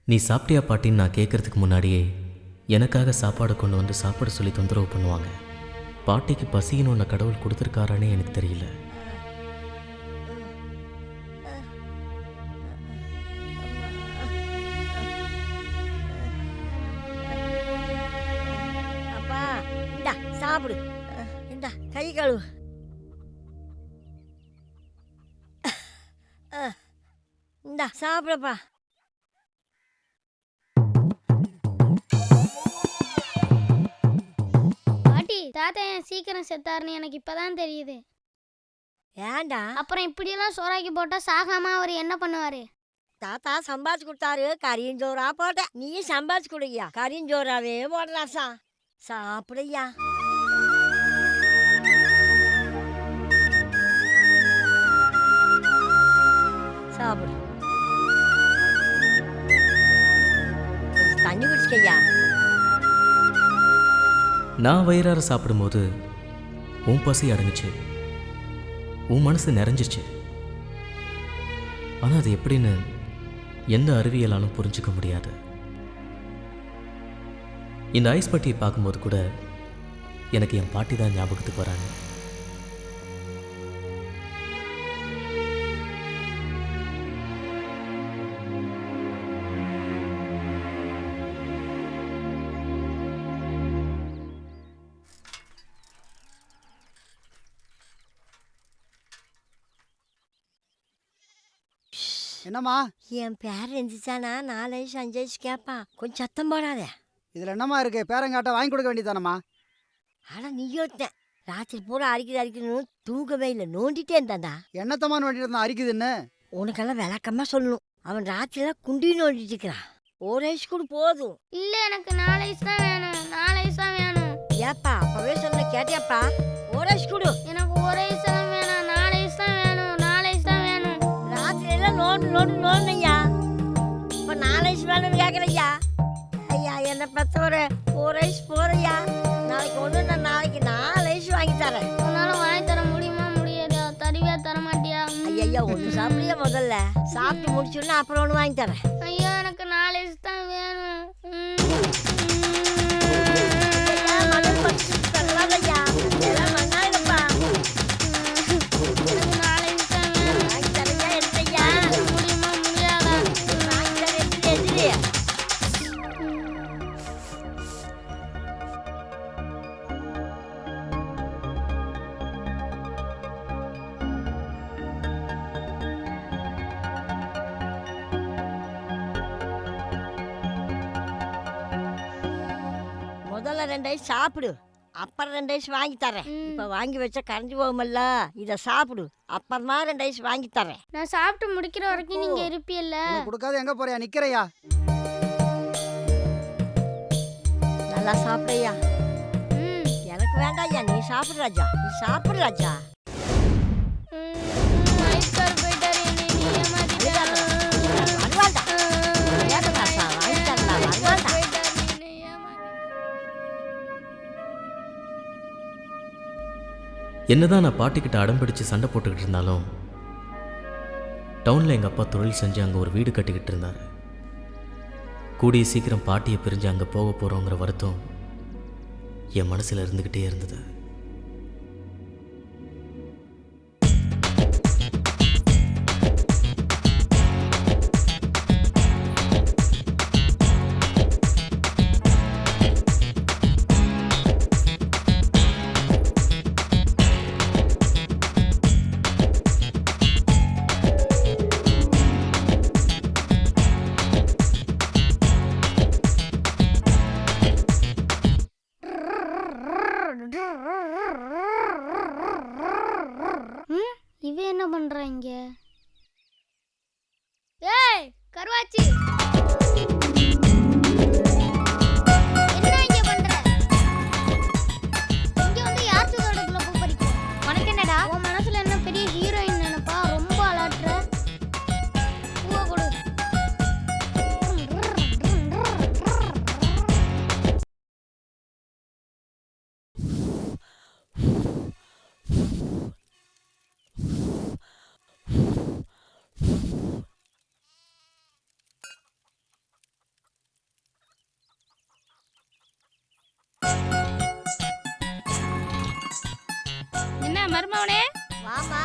நீ சாப்பிட்டியா பாட்டின்னு நான் கேட்கறதுக்கு முன்னாடியே எனக்காக சாப்பாடு கொண்டு வந்து சாப்பிட சொல்லி தொந்தரவு பண்ணுவாங்க. பாட்டிக்கு பசின்னு ஒன்று கடவுள் கொடுத்துருக்காரானே எனக்கு தெரியல. அப்பா இந்தா சாப்பிடு. இந்தா கை கழுவு. இந்தா சாப்பிடப்பா. பாட்டி, தாத்தா ஏன் சீக்கிரம் செத்தாருன்னு எனக்கு இப்பதான் தெரியுது. ஏண்டா? அப்புறம் இப்படியெல்லாம் சோறாக்கி போட்டா சாகாம அவர் என்ன பண்ணுவாரு? தாத்தா சம்பாதிச்சு கொடுத்தாரு, கரியஞ்சோறா போட்ட. நீ சம்பாதிச்சு கொடுயா, கரியஞ்சோறாவே போடலாசா. சாப்பிடையா. சாப்பிடு. தண்ணி குடிச்சுக்கையா. நான் வயிறார சாப்பிடும்போது உன் பசி அடங்குச்சு, உன் மனசு நிறைஞ்சிச்சு. ஆனால் அது எப்படின்னு எந்த அறிவியலாலும் புரிஞ்சுக்க முடியாது. இந்த ஐஸ் பட்டியை பார்க்கும்போது கூட எனக்கு என் பாட்டி தான் ஞாபகத்துக்கு வராங்க. என்னம்மா? என் பேர் எந்திரிச்சானா 4 வயசு 5 வயசு கேட்பான். கொஞ்சம் சத்தம் போடாத. இதில் என்னம்மா இருக்கு? பேரங்காட்ட வாங்கி கொடுக்க வேண்டியதானம்மா? ஆனால் நீ யோசித்தேன், ராத்திரி பூரா அடிக்கணும்னு தூங்கவே இல்லை, நோண்டிட்டே இருந்தான்டா. என்னத்தம்மா நோண்டிட்டு இருந்தான் அரிக்குதுன்னு? உனக்கெல்லாம் விளக்கமாக சொல்லணும். அவன் ராத்திரிலாம் குண்டி நோண்டிட்டு இருக்கிறான். 1 வயசு கூட போதும். இல்ல, எனக்கு 4 வயசு தான் வேணும். 4 வயசு தான் வேணும். ஏப்பா அப்பவே சொன்ன கேட்டியாப்பா? 1 வயசு கொடு. எனக்கு 1 வயசு தான் வேணும். 4 வயசு தான் வேணும். 4 வயசு தான் வேணும். ராத்திரியெல்லாம் நோண்டு நோண்டையா இப்போ 4 வயசு வேணும்னு கேட்குறையா? ஐயா என்னை பெற்றவரை 4 வயசு போறையா? நாளைக்கு ஒன்று நான் நாளைக்கு 4 வயசு வாங்கி தரேன். உன்னால வாங்கி தர முடியுமா முடியாதா? தருவியா தர மாட்டியா? ஐயா ஒன்று சாப்பிடுறியா? முதல்ல சாப்பிட்டு முடிச்சோன்னா அப்புறம் ஒன்று வாங்கி தரேன். ஐயோ எனக்கு 4 வயசு தான் வேணும். ஐயா மணல் பறிச்சு தரலாம் ஐயா. இதெல்லாம் மண்ணாயிரப்பா. எனக்கு 4 வயசு தான் வேணும். வாங்கி தரையா என்னையா? முடியுமா முடியாதா? வாங்கி தரேன் எதிரி. முதல்ல 2 ஐஸ் சாப்பிடு, அப்புறம் 2 ஐஸ் வாங்கி தரேன். இப்போ வாங்கி வச்சா கரைஞ்சி போகுமல்ல, இதை சாப்பிடு, அப்புறமா 2 ஐஸ் வாங்கி தரேன். நான் சாப்பிட்டு முடிக்கிற வரைக்கும் நீங்க இருப்பீல்ல? உனக்கு கொடுக்காத எங்கே போறியா? நிற்கிறையா? நல்லா சாப்பிடையா? எனக்கு வேண்டாம் ஐயா, நீ சாப்பிடு ராஜா, நீ சாப்பிடு ராஜா. ஐஸ்கார் போயிட்டாரு, என்னை நீ ஏமாத்திட்ட. வருவாண்டா ஏகதாசா வாங்கி தரலாம், வருவாண்டா. போயிட்டாரு, என்னை ஏமாத்திட்ட. என்னதான் நான் பாட்டிக்கிட்ட அடம்பிடிச்சு சண்டை போட்டுக்கிட்டு இருந்தாலும் டவுனில் எங்கள் அப்பா தொழில் செஞ்சு அங்கே ஒரு வீடு கட்டிக்கிட்டு இருந்தார். கூடிய சீக்கிரம் பாட்டியை பிரிஞ்சு அங்கே போக போகிறோங்கிற வருத்தம் என் மனசில் இருந்துக்கிட்டே இருந்தது. இவ என்ன பண்றா இங்க? ஏய் கருவாச்சி, என்ன இங்க பண்ற? இங்க வந்து யார் தோட்டத்துல பூ பறிக்க? உனக்கு என்னடா? உன் மனசுல என்ன பெரிய ஹீரோயின் நினைப்பா? ரொம்ப அலாட்ற. பூவை கொடு. என்ன மருமவனே? வாமா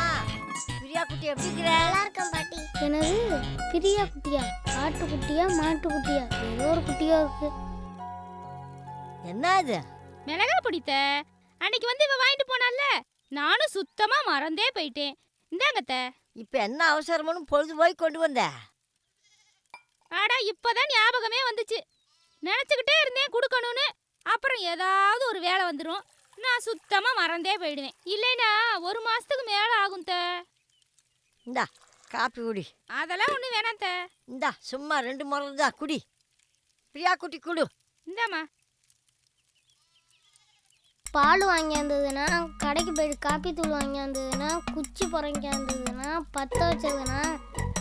பிரியா குட்டி, எப்படி இருக்கிற? நல்லா இருக்கேன் பாட்டி. என்னது பிரியா குட்டியா? ஆட்டுக்குட்டியா மாட்டுக்குட்டியா? ஏதோ ஒரு குட்டியா இருக்கு. என்ன இது? மிளகா பிடித்த அன்னைக்கு வந்து இவ வாங்கிட்டு போனால, நானும் சுத்தமா மறந்தே போயிட்டேன். இந்தாங்கத்த. இப்போ என்ன அவசரம்னு பொழுது போய் கொண்டு வந்த? ஆடா இப்பதான் ஞாபகமே வந்துச்சு. நினைச்சுக்கிட்டே இருந்தேன் கொடுக்கணும்னு. அப்புறம் ஏதாவது ஒரு வேலை வந்துடும், நான் சுத்தமா மறந்தே போயிடுவேன். இல்லைனா 1 மாசத்துக்கு மேல ஆகும் த. இந்தா காப்பி குடி. அதெல்லாம் ஒண்ணு வேணாம் த. இந்தா சும்மா 2 முறை தான் குடி. பிரியா குட்டி குடு. இந்தாம்மா. பால் வாங்கியாந்ததுன்னா, கடைக்கு போயிட்டு காப்பி தூள் வாங்கியாந்ததுன்னா, குச்சி புறங்கியாந்ததுன்னா, பற்ற வச்சதுன்னா,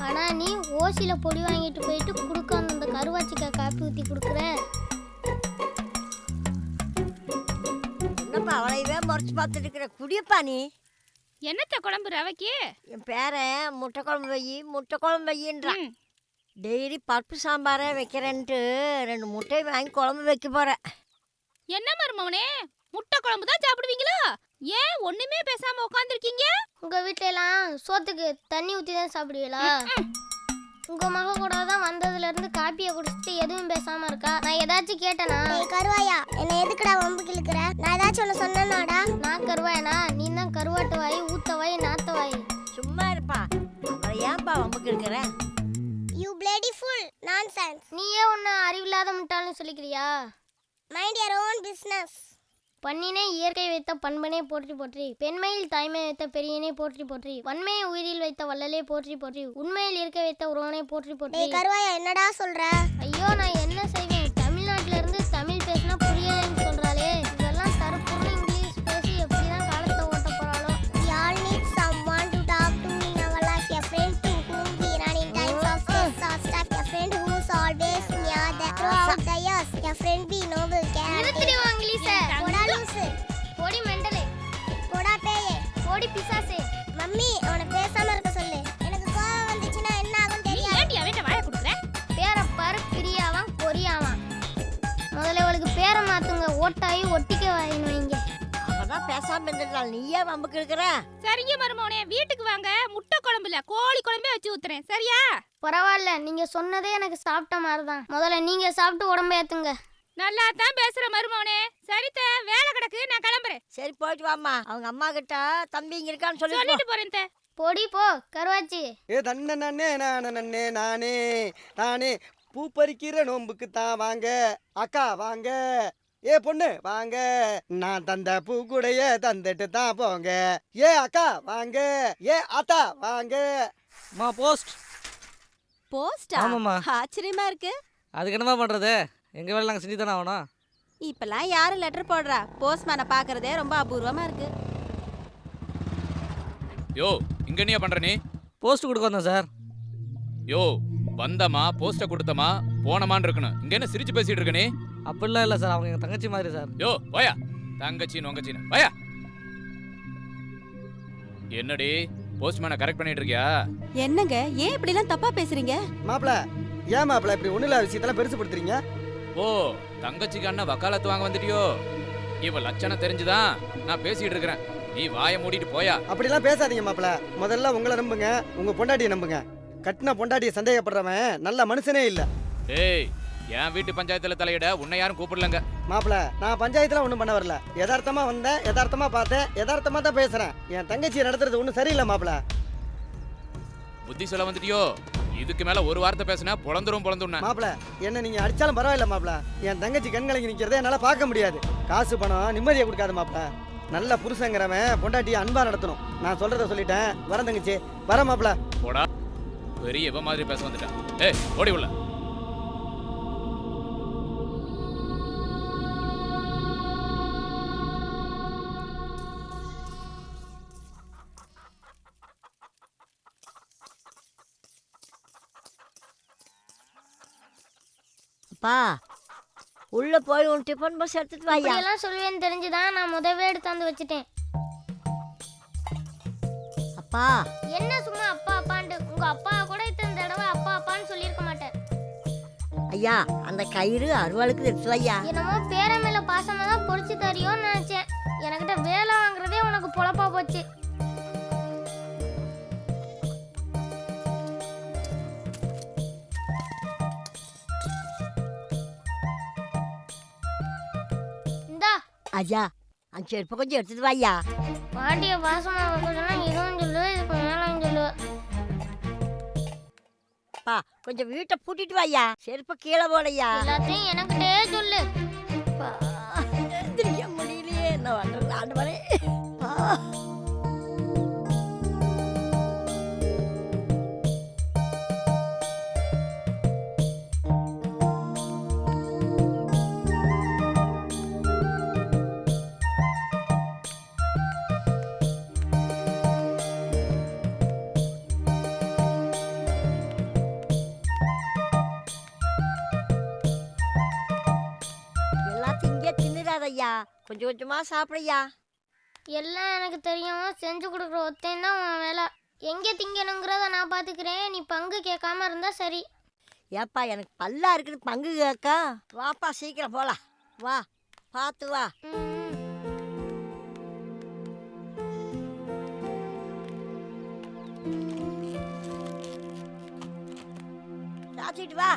ஆனால் நீ ஓசியில் பொடி வாங்கிட்டு போயிட்டு கொடுக்க அந்த கருவாச்சிக்கா காப்பி ஊற்றி கொடுக்குற. என்னப்பா அவளையவே முறைச்சு பார்த்துட்டு இருக்கிற? குடியப்பா நீ. என்னத்த குழம்பு ரவைக்கு? என் பேரன் முட்டை குழம்பு முட்டை குழம்பு வையின்றான். டெய்லி பருப்பு சாம்பாரே வைக்கிறேன்ட்டு 2 முட்டை வாங்கி குழம்பு வைக்க போகிறேன். என்ன மருமவனே, முட்டை குழம்பு தான் சாப்பிடுவீங்களா? ஏன் ஒண்ணுமே பேசாம உட்காந்துருக்கீங்க? உங்கள் வீட்டிலலாம் சோத்துக்கு தண்ணி ஊற்றி தான் சாப்பிடுவீங்களா? உங்கள் மக கூட தான் வந்ததுலேருந்து காப்பியை குடிச்சிட்டு எதுவும் பேசாமல் இருக்கா. நான் ஏதாச்சும் கேட்டேனா? கருவாயா, என்ன எதுக்குடா வம்பு கிழக்குற? நான் ஏதாச்சும் ஒன்று சொன்னேனாடா? நான் கருவாயனா? நீ தான் கருவாட்டு வாய், ஊத்த வாய், நாத்த வாய். சும்மா இருப்பா, அவளை ஏன்பா வம்புக்கு இருக்கிற? You bloody full nonsense. நீயே ஒன்று அறிவில்லாத முட்டாள்னு சொல்லிக்கிறியா? Mind your own business. பண்ணினை இயற்கை வைத்த பண்பனை போற்றி போற்றி, பெண்மையில் தாய்மை வைத்த பெரியனை போற்றி போற்றி, வன்மையை உயிரில் வைத்த வள்ளலே போற்றி போற்றி, உண்மையில் இயற்கை வைத்த உறவனை போற்றி போற்றி. கருவாயா என்னடா சொல்ற? ஐயோ நான் என்ன செய்வேன்? தமிழ்நாட்டில இருந்து தமிழ் பேசினா புரியலன்னு சொல்றாளே. இதெல்லாம் தரப்புற இங்கிலீஷ் பேசி எப்படிதான் காலத்தை ஓட்ட போறாளோ. We all need someone to talk to in our life, a friend to whom we run in times பேசாம இருக்க சொல்லு. எனக்கு கோவம் வந்துச்சுன்னா என்ன ஆகும் நீ தெரியாது. ஏன்டி அவன்கிட்ட வாயை கொடுக்குற? பேரை பாரு பிரியாவான் கொரியாவான். முதல்ல அவளுக்கு பேரை மாத்துங்க. ஓட்டாயி ஒட்டிக்க வாயின்னு வைங்க. அவதான் பேசாம இருந்துட்டாள், நீ ஏன் வம்புக்கு இருக்கிற? சரிங்க மருமவனே, வீட்டுக்கு வாங்க. முட்டை குழம்பு இல்ல, கோழி குழம்பே வச்சு ஊத்துறேன். சரியா? பரவாயில்ல, நீங்க சொன்னதே எனக்கு சாப்பிட்ட மாதிரி தான். முதல்ல நீங்க சாப்பிட்டு உடம்ப ஏத்துங்க. நல்லா தான் பேசுற மருமவனே. சரித்த, வேலை கிடக்கு, நான் கிளம்புறேன். சரி போயிட்டு வாம்மா. அவங்க அம்மா கிட்ட தம்பி இங்க இருக்கான்னு சொல்லிட்டு சொல்லிட்டு போறேன் தே. பொடி போ கருவாச்சி. ஏ தன்ன நன்னே நானே நானே நானே பூ பறிக்கிற நோம்புக்கு தான் வாங்க அக்கா வாங்க. ஏ பொண்ணு வாங்க, நான் தந்த பூ கூடைய தந்துட்டு தான் போங்க. ஏ அக்கா வாங்க, ஏ ஆத்தா வாங்க. மா போஸ்ட். போஸ்டா? ஆமாம்மா. ஆச்சரியமா இருக்கு. அதுக்கு என்னமா பண்ணுறது, எங்கள் வேலை நாங்கள் செஞ்சு தானே ஆகணும். இப்பெல்லாம் யாரும் லெட்டர் போடுறா? போஸ்ட்மேனை பார்க்கறதே ரொம்ப அபூர்வமா இருக்கு. யோ, இங்க என்னையா பண்ற நீ? போஸ்ட் கொடுக்க வந்தேன் சார். யோ, வந்தமா போஸ்ட கொடுத்தமா போனமான்னு இருக்கணும். இங்க என்ன சிரிச்சு பேசிட்டு இருக்க நீ? அப்படிலாம் இல்லை சார், அவங்க எங்கள் தங்கச்சி மாதிரி சார். யோ போயா, தங்கச்சி நொங்கச்சின்னு போயா. என்னடி போஸ்ட்மேனை கரெக்ட் பண்ணிட்டு இருக்கியா? என்னங்க, ஏன் இப்படிலாம் தப்பா பேசுறீங்க? மாப்பிள, ஏன் மாப்பிள இப்படி ஒண்ணு இல்லாத விஷயத்தெல்லாம் பெருசு படுத்துறீங்க? ஓ, தங்கச்சிக்கு அண்ணா வக்காலத்து வாங்க வந்துட்டியோ? இவ லட்சணம் தெரிஞ்சுதான் நான் பேசிட்டு இருக்கிறேன். நீ வாயை மூடிட்டு போயா. அப்படிலாம் பேசாதீங்க மாப்பிள. முதல்ல உங்களை நம்புங்க, உங்க பொண்டாட்டியை நம்புங்க. கட்டின பொண்டாட்டியை சந்தேகப்படுறவன் நல்ல மனுஷனே இல்ல. ஏய், என் வீட்டு பஞ்சாயத்துல தலையிட உன்னை யாரும் கூப்பிடலங்க. மாப்பிள, நான் பஞ்சாயத்துல ஒண்ணும் பண்ண வரல. யதார்த்தமா வந்தேன், யதார்த்தமா பார்த்தேன், யதார்த்தமா தான் பேசுறேன். என் தங்கச்சியை நடத்துறது ஒன்றும் சரியில்லை மாப்பிள. புத்தி சொல்ல வந்துட்டியோ? இதுக்கு மேல ஒரு வார்த்தை பேசினா பொழந்துரும். மாப்பிள, என்ன நீங்க அடிச்சாலும் பரவாயில்ல மாப்பிள. என் தங்கச்சி கண்கலங்கி நிக்கிறதை என்னால பார்க்க முடியாது. காசு பணம் நிம்மதியை கொடுக்காது மாப்பிள. நல்ல புருஷங்கிறவன் பொண்டாட்டியை அன்பா நடத்தணும். நான் சொல்றத சொல்லிட்டேன். வர தங்கச்சி, வர மாப்பிள. போடா, பெரிய இவ மாதிரி பேச வந்துட்டான். ஏய், ஓடி உள்ள. அப்பா உள்ள போய் உன் டிஃபன் பாக்ஸ் எடுத்துட்டு வாயா. எல்லாம் சொல்லுவேன்னு தெரிஞ்சுதான் நான் முதவே எடுத்தாந்து வச்சுட்டேன். அப்பா என்ன சும்மா அப்பா அப்பான்ட்டு? உங்க அப்பா கூட இத்தனை தடவை அப்பா அப்பான்னு சொல்லியிருக்க மாட்டேன். ஐயா, அந்த கயிறு அருவாளுக்கு எடுத்து வையா. என்னமோ பேர மேல பாசமா தான் பொறிச்சு தரியோன்னு நினைச்சேன். எனக்கிட்ட வேலை வாங்குறதே உனக்கு பொழப்பா போச்சு. இந்தா ஐயா, அந்த செருப்பை கொஞ்சம் எடுத்துட்டு வாயா. பாட்டிய பாசமா வைக்கணும்னா இதுவும் சொல்லு, இதுக்கு மேலும் சொல்லு. அப்பா கொஞ்சம் வீட்டை பூட்டிட்டு வாயா. செருப்பை கீழே போடையா. எல்லாத்தையும் எனக்கிட்டே சொல்லு. அப்பா, எந்திரிக்க முடியலையே, என்ன பண்றது ஆண்டவரே. அப்பா. எல்லாத்தையும் இங்கே தின்னுறாதையா, கொஞ்சம் கொஞ்சமா சாப்பிடையா. எல்லாம் எனக்கு தெரியும். செஞ்சு கொடுக்குற ஒத்தையும் தான் உன் வேலை. எங்கே திங்கணுங்கிறத நான் பார்த்துக்கிறேன். நீ பங்கு கேட்காம இருந்தா சரி. ஏப்பா, எனக்கு பல்லா இருக்குது பங்கு கேட்க. வாப்பா சீக்கிரம் போலாம். வா, பார்த்து வா. சாப்பிட்டு வா.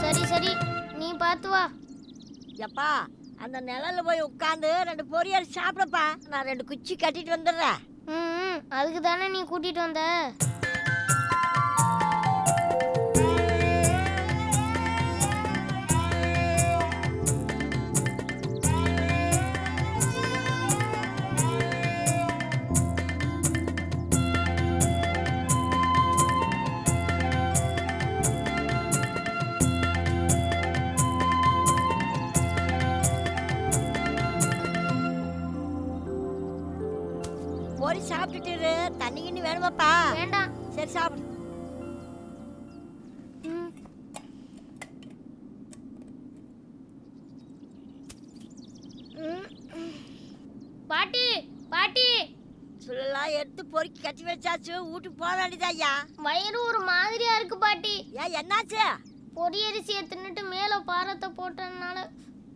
சரி சரி, நீ பார்த்து வா. எப்பா, அந்த நிழல்ல போய் உட்காந்து 2 பொரியல் சாப்பிடப்பா. நான் 2 குச்சி கட்டிட்டு வந்துடுறேன். அதுக்கு தானே நீ கூட்டிட்டு வந்த. போய் சாப்பிட்டுட்டு தண்ணி கிண்ணி வேணுமாப்பா? வேண்டாம். சரி சாப்பிடு. பாட்டி பாட்டி சொல்லலாம் எடுத்து பொறுக்கி கட்டி வச்சாச்சு. வீட்டுக்கு போக வேண்டியதா ஐயா? வயிறு ஒரு மாதிரியா இருக்கு பாட்டி. ஏன் என்னாச்சு? பொரியரிசியை தின்னுட்டு மேலே பாரத்தை போட்டதுனால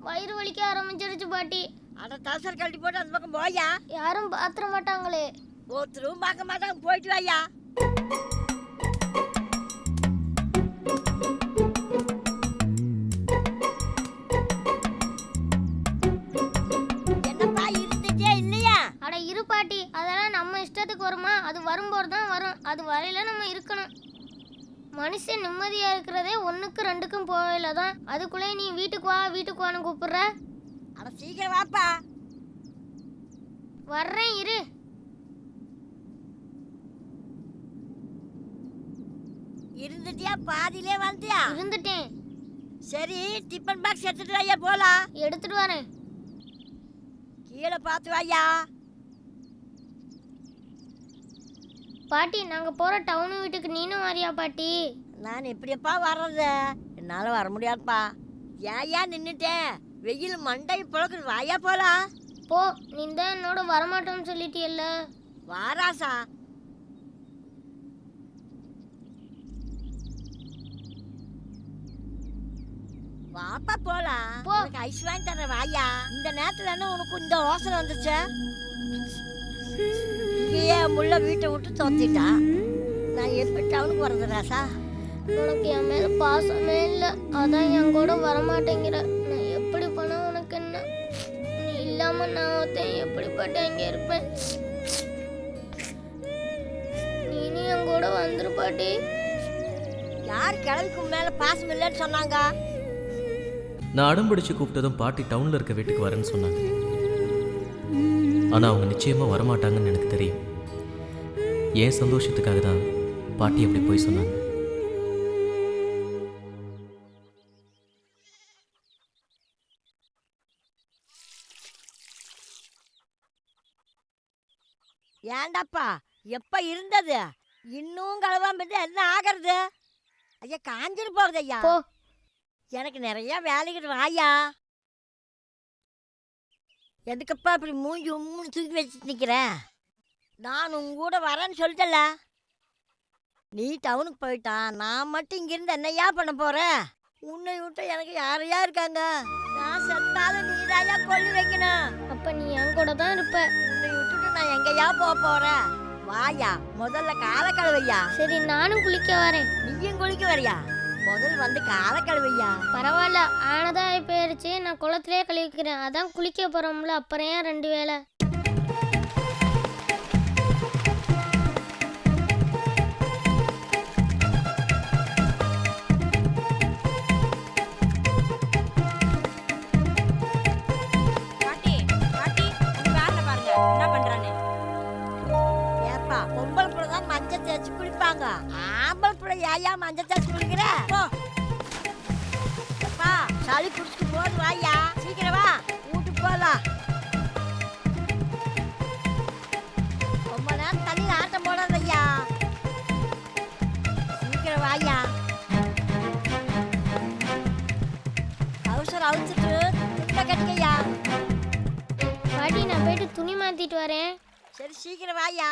வயிறு வலிக்க ஆரம்பிச்சிருச்சு பாட்டி. அட தசர் கழட்டி போட்டு அந்த பக்கம் போயா. யாரும் பாத்திர மாட்டாங்களே. ஒருத்தரும் பார்க்க மாட்டாங்க. போயிட்டு வாயா. என்னப்பா இருந்துட்டே இல்லையா? அட இரு பாட்டி, அதெல்லாம் நம்ம இஷ்டத்துக்கு வருமா? அது வரும்போது தான் வரும். அது வரையில நம்ம இருக்கணும். மனுஷன் நிம்மதியா இருக்கிறதே 1க்கு 2க்கும் போகல தான். அதுக்குள்ளே நீ வீட்டுக்கு வா வீட்டுக்கு வான்னு கூப்பிடுற. அட சீக்கிரம் வாப்பா. வர்றேன் இரு. இருந்துட்டியா? பாதியிலே வந்துட்டியா? இருந்துட்டேன். சரி டிஃபன் பாக்ஸ் எடுத்துட்டு வாயா போலாம். எடுத்துட்டு வரேன். கீழே பார்த்து வாயா. பாட்டி நாங்க போற டவுன் வீட்டுக்கு நீனும் வரியா பாட்டி? நான் எப்படியப்பா வர்றது? என்னால் வர முடியாதுப்பா. ஏன் நின்றுட்டேன்? வெயில் மண்டை புழக்குது. வாயா போலாம். போ, நீ தான் என்னோட வரமாட்டோன்னு சொல்லிட்டியல்ல. வாராசா. வாப்பா போலாம். உனக்கு ஐஸ் வாங்கி தரேன் வாயா. இந்த நேரத்துல என்ன உனக்கு இந்த யோசனை வந்துச்சு? ஏன் முள்ள வீட்டை விட்டு தோத்திட்டா? நான் எப்படி டவுனுக்கு வர்றது ராசா? உனக்கு என் மேல பாசமே இல்லை, அதான் என் கூட வரமாட்டேங்கிற. நான் எப்படி பண்ண உனக்கு என்ன? நீ இல்லாம நான் ஒருத்தன் எப்படிப்பட்ட இங்க இருப்பேன். நீ என் கூட வந்துரு பாட்டி. யார் கிழவிக்கு மேல பாசம் இல்லைன்னு சொன்னாங்க? நான் அடம்பிடிச்சு கூப்பிட்டதும் பாட்டி டவுனில் இருக்க வீட்டுக்கு வரேன்னு சொன்னாங்க. ஆனால் அவங்க நிச்சயமாக வரமாட்டாங்கன்னு எனக்கு தெரியும். என் சந்தோஷத்துக்காக தான் பாட்டி அப்படி போய் சொன்னாங்க. ஏண்டாப்பா எப்ப இருந்தது இன்னும் கலவாம என்ன ஆகிறது? ஐயா காஞ்சிட்டு போறது ஐயா. எனக்கு நிறைய வேலைக்கு வாயா. எதுக்கப்பா இப்படி மூஞ்சி உம்முன்னு தூக்கி வச்சுட்டு நிற்கிற? நான் உங்க கூட வரேன்னு சொல்லிட்டல. நீ டவுனுக்கு போயிட்டான், நான் மட்டும் இங்கிருந்து என்னையா பண்ண போறேன்? உன்னை விட்டு எனக்கு யாரையா இருக்காங்க? நான் செத்தாலும் நீ தாயா கொல்லி வைக்கணும். அப்ப நீ என் கூட தான் இருப்ப. உன்னை விட்டுட்டு நான் எங்கயா போறேன்? வாயா, முதல்ல காலை கழுவையா. சரி நானும் குளிக்க வரேன். நீயும் குளிக்க வரியா? முதல் வந்து காலை கழுவையா. பரவாயில்ல, ஆனதா போயிருச்சு. நான் குளத்திலே கழுவிக்கிறேன். அதான் குளிக்க போறோம்ல, அப்புறம் ஏன் 2 வேளை? பாட்டி பாட்டி உங்க வேலை பாருங்க என்ன பண்றானே. ஏப்பா பொம்பளை பிள்ளை தான் மஞ்சள் தேய்ச்சி குளிப்பாங்க. ஆம்பளை பிள்ளை ஏயா மஞ்சள் தேய்ச்சி குளிக்கிற? அப்பா சளி குடிச்சிட்டு போது வாயா. சீக்கிரம் வா, வீட்டுக்கு போலாம். ரொம்ப நேரம் தண்ணியில் ஆட்டம் போடாத ஐயா. சீக்கிரம் வாயா. அவசரம் அவிச்சிட்டு துண்டை கட்டிக்கையா. பாட்டி நான் போயிட்டு துணி மாத்திட்டு வரேன். சரி சீக்கிரம் வாயா.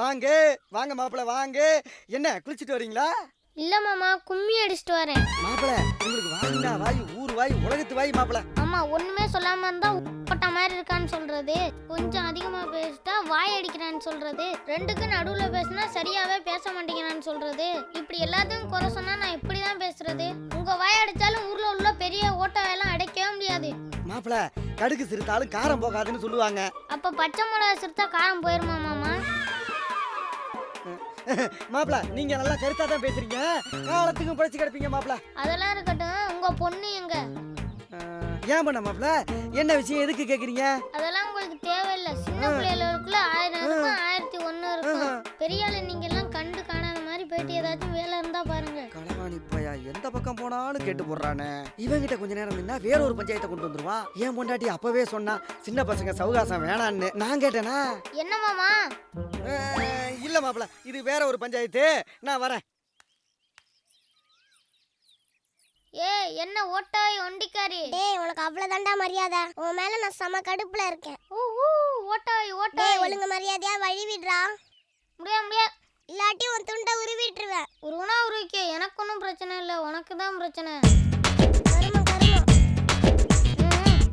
வாங்க வாங்க மாப்பிள்ள வாங்க. என்ன குளிச்சுட்டு வரீங்களா? இல்ல மாமா, கும்மி அடிச்சிட்டு வரேன். மாப்பிள்ள உங்களுக்கு வாயினா வாய், ஊர் வாய், உலகத்து வாய் மாப்பிள்ள. ஆமா, ஒண்ணுமே சொல்லாம இருந்தா போட்ட மாதிரி இருக்கான்னு சொல்றது, கொஞ்சம் அதிகமா பேசிட்டா வாய் அடிக்கிறான்னு சொல்றது, 2க்கு நடுவுல பேசினா சரியாவே பேச மாட்டேங்கிறான்னு சொல்றது, இப்படி எல்லாத்தையும் குறை சொன்னா நான் இப்படிதான் பேசுறது. உங்க வாய் அடிச்சாலும் ஊர்ல உள்ள பெரிய ஓட்டவையெல்லாம் அடைக்கவே முடியாது. மாப்பிள்ள கடுகு சிறுத்தாலும் காரம் போகாதுன்னு சொல்லுவாங்க. அப்ப பச்சை மிளகா சிறுத்தா காரம் போயிருமா மாமா? மாப்பிள்ள நீங்க நல்லா கருத்தா தான் பேசுறீங்க. காலத்துக்கும் பழிச்சு கிடப்பீங்க மாப்பிள்ள. அதெல்லாம் இருக்கட்டும், உங்க பொண்ணு எங்க? ஏன் பண்ண மாப்பிள்ள, என்ன விஷயம், எதுக்கு கேக்குறீங்க? அதெல்லாம் உங்களுக்கு தேவையில்லை. சின்ன பிள்ளைகளுக்குள்ள 1000 இருக்கும், 1001 இருக்கும். பெரிய ஆளு நீங்க எல்லாம் கண்டு காணாத மாதிரி போயிட்டு ஏதாச்சும் வேலை இருந்தா பாருங்க. களவாணி போயா, எந்த எந்த பக்கம் போனாலும் கேட்டு போடுறானே. இவங்கிட்ட கொஞ்ச நேரம் நின்னா வேற ஒரு பஞ்சாயத்தை கொண்டு வந்துருவான். ஏன் பொண்டாட்டி அப்பவே சொன்னா சின்ன பசங்க சவுகாசம் வேணான்னு. நான் கேட்டேனா? என்ன மாமா? இல்ல மாப்பிள, இது வேற ஒரு பஞ்சாயத்து. நான் வரேன். என்ன ஓட்டாய் ஒண்டிக்காரி? டேய் உனக்கு அவ்வளவுதான்டா மரியாதை. உன் மேல நான் செம கடுப்புல இருக்கேன். ஓட்டாய் டேய் ஒழுங்கு மரியாதையா வழி விடுறா. முடியாது. இல்லாட்டி உன் துண்டை உருவிட்டுருவேன். உருவனா உருவிக்க, எனக்கு ஒன்றும் பிரச்சனை இல்லை, உனக்கு தான் பிரச்சனை. கருமம் கருமம்.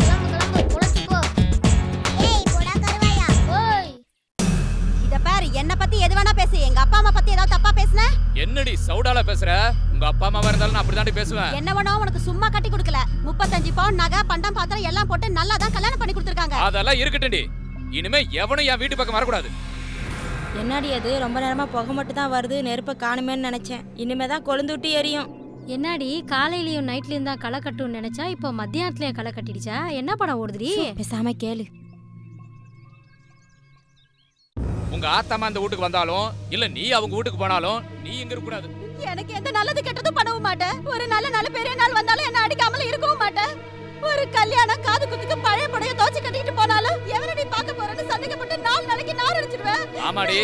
கிளம்பு பொழைச்சிக்கோ. ஏய் போடா கருவாயா. ஓய் இத பாரு, என்ன பத்தி எது வேணா பேசு. எங்க அப்பா அம்மா பத்தி ஏதாவது தப்பா பேசுன? என்னடி சவுடால பேசுற? உங்க அப்பா அம்மாவா இருந்தாலும் நான் அப்படிதாண்டி பேசுவேன். என்ன வேணா உனக்கு சும்மா கட்டி கொடுக்கல. 35 பவுன் நகை பண்டம் பாத்திரம் எல்லாம் போட்டு நல்லா தான் கல்யாணம் பண்ணி கொடுத்துருக்காங்க. அதெல்லாம் இருக்கட்டும்டி. இனிமே எவனும் என் வீட்டு பக்கம் வரக்கூடாது. என்னடி அது ரொம்ப நேரமா புகை மட்டும் தான் வருது, நெருப்ப காணுமேன்னு நினைச்சேன். இனிமே தான் கொழுந்து விட்டு எரியும். என்னடி காலையிலயும் நைட்லயும் தான் களை கட்டும்னு நினைச்சா இப்போ மத்தியானத்துலயும் களை கட்டிடுச்சா? என்ன படம் ஓடுதுடி? பேசாம கேளு. உங்க ஆத்தாமா அந்த வீட்டுக்கு வந்தாலும் இல்ல நீ அவங்க வீட்டுக்கு போனாலும் நீ இங்க இருக்க கூடாது. எனக்கு எந்த நல்லது கெட்டதும் பண்ணவும் மாட்டேன். ஒரு நல்ல பெரிய நாள் வந்தாலும் என்ன அடிக்காமல இருக்கவும் மாட்டேன். ஒரு கல்யாணம் காது குத்துக்கு பழைய படைய தோச்சு கட்டிட்டு போனாலும் எவனடி பார்க்க போறேன்னு சந்தேகப்பட்டு 4 நாளைக்கு நார் அடிச்சிடுவேன். ஆமாடி,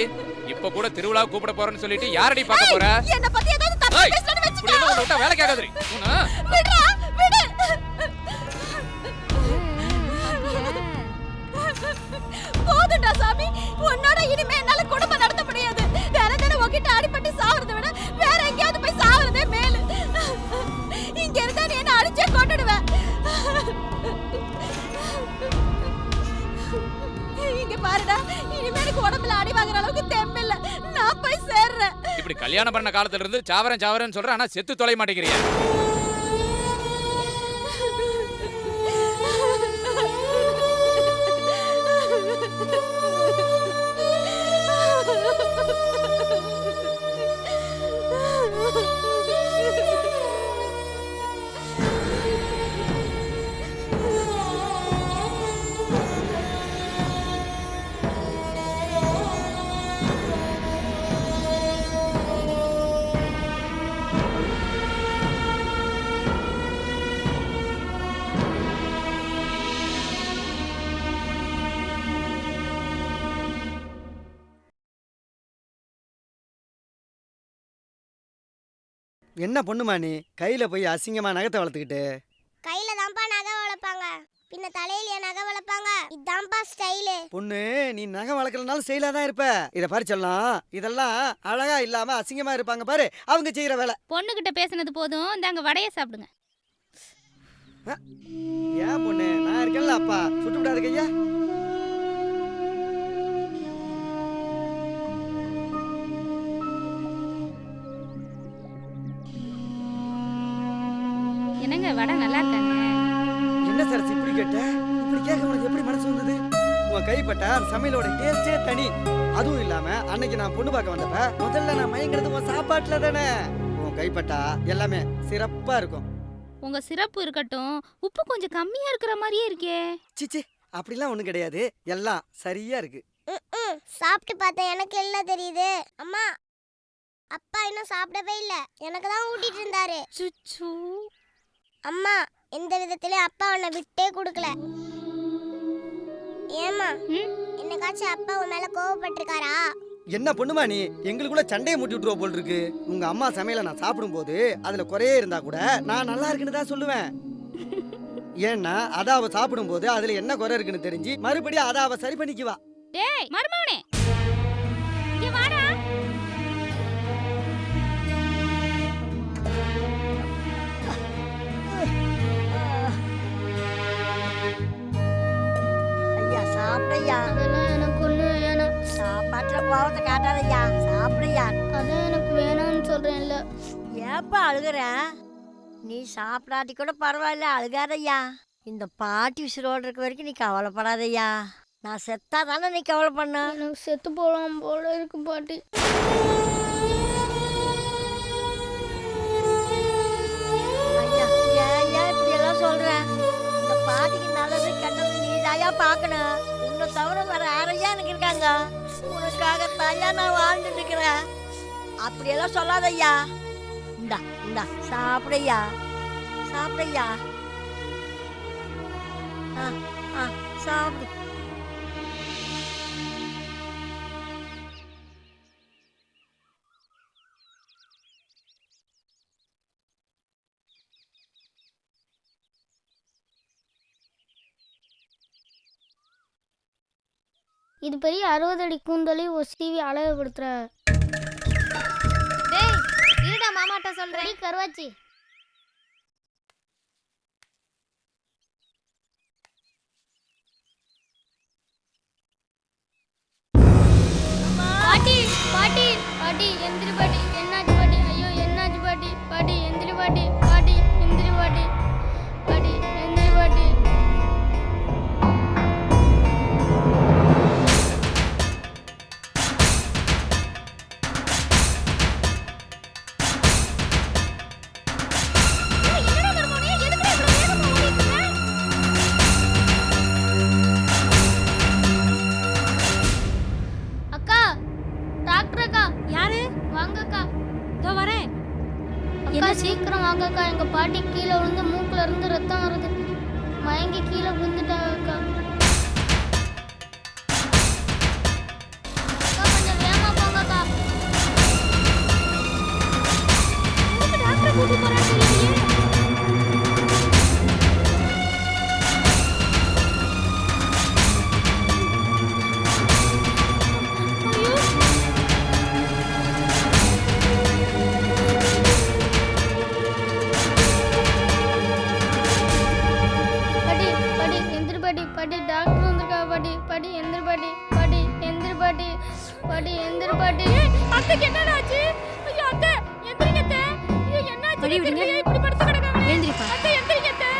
இப்ப கூட திருவிழா கூப்பிட போறேன்னு சொல்லிட்டு யாரடி பார்க்க போற? என்ன பத்தி ஏதாவது தப்பா பேசலன்னு வெச்சுக்க. இப்படி எல்லாம் விட்டா வேலை கேட்காதடி. விடுடா விடு. போதுண்டா சாமி, உன்னோட இனிமே என்னால குடும்பம் நடத்த முடியாது. தினம் உன்கிட்ட அடிபட்டு சாவறதை விட வேற எங்கேயாவது போய் சாவறதே மேலு. இங்க இருந்தா நீ என்ன அடிச்சே கொண்டுடுவேன். இங்க பாருடா, இனிமே எனக்கு உடம்புல அடி வாங்குற அளவுக்கு தெம்பில்ல. நான் போய் சேர்றேன். இப்படி கல்யாணம் பண்ண காலத்துல இருந்து சாவரேன்னு சொல்ற, ஆனா செத்து தொலை மாட்டேங்கிறியா? என்ன பொண்ணுமா நீ கையில போய் அசிங்கமா நகத்தை வளர்த்துக்கிட்டு? கையில தான்ப்பா நகை வளர்ப்பாங்க, பின்ன தலையில நகை வளர்ப்பாங்க. இதான்ப்பா ஸ்டைலு. பொண்ணு, நீ நகை வளர்க்கலனாலும் ஸ்டைலா தான் இருப்ப. இத பாரு செல்லம், இதெல்லாம் அழகா இல்லாம அசிங்கமா இருப்பாங்க பாரு அவங்க செய்யற வேலை. பொண்ணுகிட்ட பேசுனது போதும், இந்தாங்க வடையை சாப்பிடுங்க. ஏன் பொண்ணு, நான் இருக்கேன்ல அப்பா, சுட்டு விடாது கையா. என்னங்க வடை நல்லா இருக்காங்க? என்ன சார் இப்படி கேட்ட? இப்படி கேட்க உனக்கு எப்படி மனசு வந்தது? உன் கைப்பட்ட அந்த சமையலோட டேஸ்டே தனி. அதுவும் இல்லாம அன்னைக்கு நான் பொண்ணு பார்க்க வந்தப்ப முதல்ல நான் மயங்கிறது உன் சாப்பாட்டுல தானே. உன் கைப்பட்டா எல்லாமே சிறப்பா இருக்கும். உங்க சிறப்பு இருக்கட்டும், உப்பு கொஞ்சம் கம்மியா இருக்கிற மாதிரியே இருக்கே. சிச்சி, அப்படிலாம் ஒண்ணும் கிடையாது, எல்லாம் சரியா இருக்கு. சாப்பிட்டு பார்த்தேன், எனக்கு எல்லாம் தெரியுது. அம்மா, அப்பா இன்னும் சாப்பிடவே இல்ல, எனக்கு தான் ஊட்டிட்டு இருந்தாரு. சுச்சு. அம்மா, எந்த விதத்திலயும் அப்பா உன்னை விட்டே கொடுக்கல. ஏம்மா, என்னைக்காச்சும் அப்பா உன் மேல கோவப்பட்டிருக்காரா? என்ன பொண்ணுமா நீ, எங்களுக்குள்ள சண்டையை மூட்டி விட்டுருவ போல் இருக்கு. உங்க அம்மா சமையலை நான் சாப்பிடும் போது அதுல குறையே இருந்தா கூட நான் நல்லா இருக்குன்னு தான் சொல்லுவேன். ஏன்னா அதை அவ சாப்பிடும் போது அதுல என்ன குறை இருக்குன்னு தெரிஞ்சு மறுபடியும் அதை அவ சரி பண்ணிக்குவா. டேய் மருமவனே, இங்க வாடா. ஐயா சாப்பிடையா. அதெல்லாம் எனக்கு ஒண்ணு வேணாம். சாப்பாட்டுல கோவத்தை காட்டாதையா, சாப்பிடையா. அதான் எனக்கு வேணாம்னு சொல்றேன்ல. ஏப்பா அழுகுற? நீ சாப்பிடாட்டி கூட பரவாயில்ல, அழுகாதையா. இந்த பாட்டி உசுரோடு இருக்க வரைக்கும் நீ கவலைப்படாதையா. நான் செத்தா தானே நீ கவலை பண்ண. எனக்கு செத்து போலாம் போல இருக்கு பாட்டி. ஐயா, ஏன் இப்படி எல்லாம் சொல்ற? இந்த பாட்டிக்கு நல்லது கெட்டது நீ தாயா பார்க்கணும். உன்னை தவிர வேற யாரையா எனக்கு இருக்காங்க? உனக்காக தாயா நான் வாழ்ந்துட்டு இருக்கிறேன். அப்படியெல்லாம் சொல்லாதையா. இந்த இந்தா சாப்பிடையா சாப்பிடையா. ஆ ஆ சாப்பிடு. இது பெரிய 60 அடி கூந்தலி ஒரு சீவி அழகுபடுத்துற. டேய் இருடா மாமாட்ட சொல்றேன். கருவாச்சி பாட்டி பாட்டி பாட்டி எந்திரி பாட்டி. என்னாச்சு பாட்டி? ஐயோ என்னாச்சு பாட்டி? பாட்டி எந்திரி பாட்டி. பாட்டி எந்திரி பாட்டி. பாட்டி எந்திரி பாட்டி. அக்கா டாக்டர் அக்கா. யாரு? வாங்கக்கா. இதோ வரேன். அக்கா சீக்கிரம் வாங்கக்கா. எங்க பாட்டி கீழே விழுந்து மூக்குல இருந்து ரத்தம் வருது. மயங்கி கீழே விழுந்துட்டாங்க அக்கா. அக்கா கொஞ்சம் வேகமா போங்கக்கா. டாக்டர் கூட்டி போறான்னு தெரியலையே. பாட்டி பாட்டி எந்திரி பாட்டி. பாட்டி டாக்டர் வந்திருக்கா பாட்டி. பாட்டி எந்திரி பாட்டி. பாட்டி எந்திரி பாட்டி. பாட்டி எந்திரி பாட்டி. அத்தைக்கு என்னடா ஆச்சு? ஐயோ அத்தை எந்திரிங்க அத்தை. ஐயோ என்னாச்சு? வழி விடுங்க. தெரியலையே, இப்படி படுத்து கிடக்காங்க. எழுந்திரிப்பா. அத்தை எந்திரிங்க அத்தை.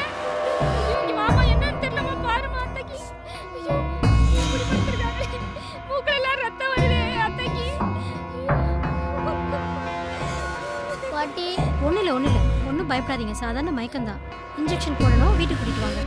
ஐயோ இங்க மாமா என்னன்னு தெரியலமா பாருமா அத்தைக்கு. ஐயோ இப்படி படுத்துருக்காங்க. மூக்குல எல்லாம் ரத்தம் வருது அத்தைக்கு. பாட்டி ஒன்றும் இல்லை ஒன்றும் பயப்படாதீங்க, சாதாரண மயக்கம்தான். இன்ஜெக்ஷன் போடணும், வீட்டுக்கு கூட்டிட்டு வாங்க.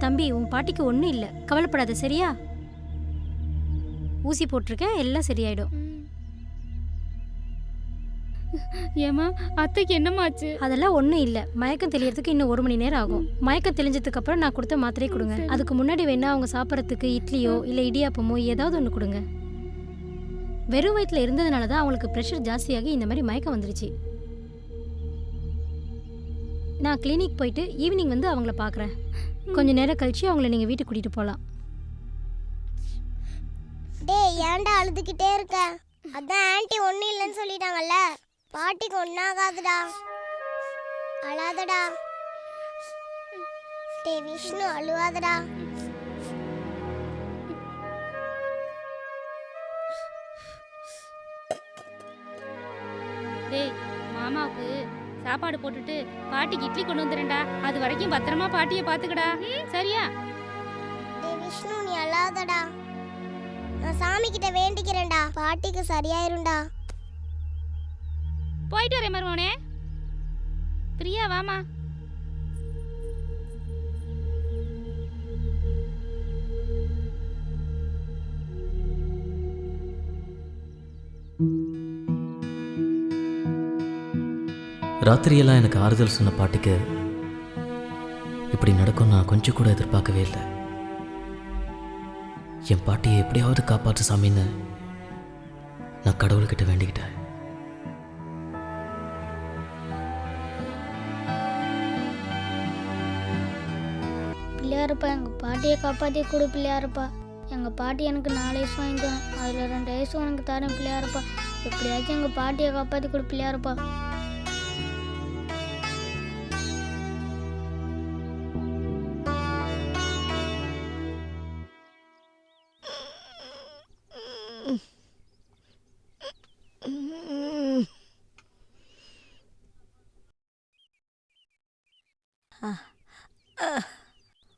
தம்பி, உன் பாட்டிக்கு ஒன்றும் இல்லை, கவலைப்படாத, சரியா? ஊசி போட்டிருக்கேன், எல்லாம் சரியாயிடும். ஏமா அத்தைக்கு என்னமாச்சு? அதெல்லாம் ஒன்றும் இல்லை, மயக்கம் தெளியறதுக்கு இன்னும் 1 மணி நேரம் ஆகும். மயக்கம் தெளிஞ்சதுக்கு அப்புறம் நான் கொடுத்த மாத்திரை கொடுங்க. அதுக்கு முன்னாடி வேணா அவங்க சாப்பிட்றதுக்கு இட்லியோ இல்லை இடியாப்பமோ ஏதாவது ஒன்று கொடுங்க. வெறும் வயிற்றில் இருந்ததுனால தான் அவங்களுக்கு ப்ரெஷர் ஜாஸ்தியாகி இந்த மாதிரி மயக்கம் வந்துருச்சு. நான் கிளினிக் போயிட்டு ஈவினிங் வந்து அவங்கள பார்க்குறேன். கொஞ்சம் நேரம் கழிச்சு அவங்கள நீங்கள் வீட்டுக்கு கூட்டிகிட்டு போகலாம். டேய் ஏன்டா அழுதுகிட்டே இருக்க? அதான் ஆன்ட்டி ஒன்றும் இல்லைன்னு சொல்லிட்டாங்கல்ல. பாட்டிக்கு ஒன்றாகாதுடா, அழாதடா. டேய் விஷ்ணு அழுவாதடா. டேய் மாமாவுக்கு சாப்பாடு போட்டுட்டு பாட்டிக்கு இட்லி கொண்டு வந்துடுறேன்டா. அது வரைக்கும் பத்திரமா பாட்டியை பார்த்துக்கடா, சரியா? டேய் விஷ்ணு நீ அழாதடா. நான் சாமி கிட்ட வேண்டிக்கிறேன்டா, பாட்டிக்கு சரியாயிரும்டா. போயிட்டு வரேன் மருமோனே. பிரியா வாமா. ராத்திரியெல்லாம் எனக்கு ஆறுதல் சொன்ன பாட்டிக்கு இப்படி நடக்கும் நான் கொஞ்சம் கூட எதிர்பார்க்கவே இல்லை. என் பாட்டியை எப்படியாவது காப்பாற்று சாமின்னு நான் கடவுள்கிட்ட வேண்டிக்கிட்டேன். பிள்ளையாரப்பா எங்கள் பாட்டியை காப்பாற்றி கொடு பிள்ளையாரப்பா. எங்கள் பாட்டி எனக்கு 4 ஐஸ் வாங்கி தரேன், அதில் 2 ஐஸ் உனக்கு தரேன் பிள்ளையாரப்பா. எப்படியாச்சும் எங்கள் பாட்டியை காப்பாற்றி கொடு பிள்ளையாரப்பா.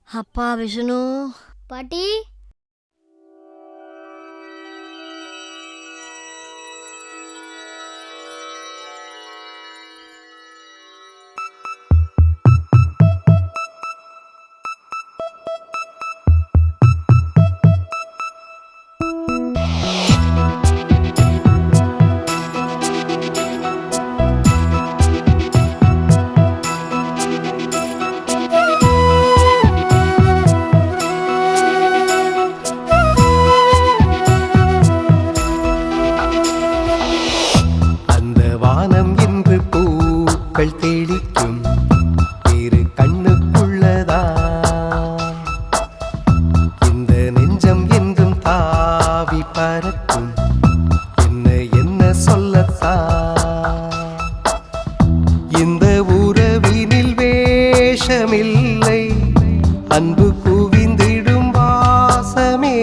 அப்பா விஷ்ணு. பாட்டி தெளிக்கும் இரு கண்ணுக்குள்ளதா இந்த நெஞ்சம் என்றும் தாவி பறக்கும் என்ன என்ன சொல்லத்தா இந்த உறவினில் வேஷமில்லை அன்பு குவிந்திடும் வாசமே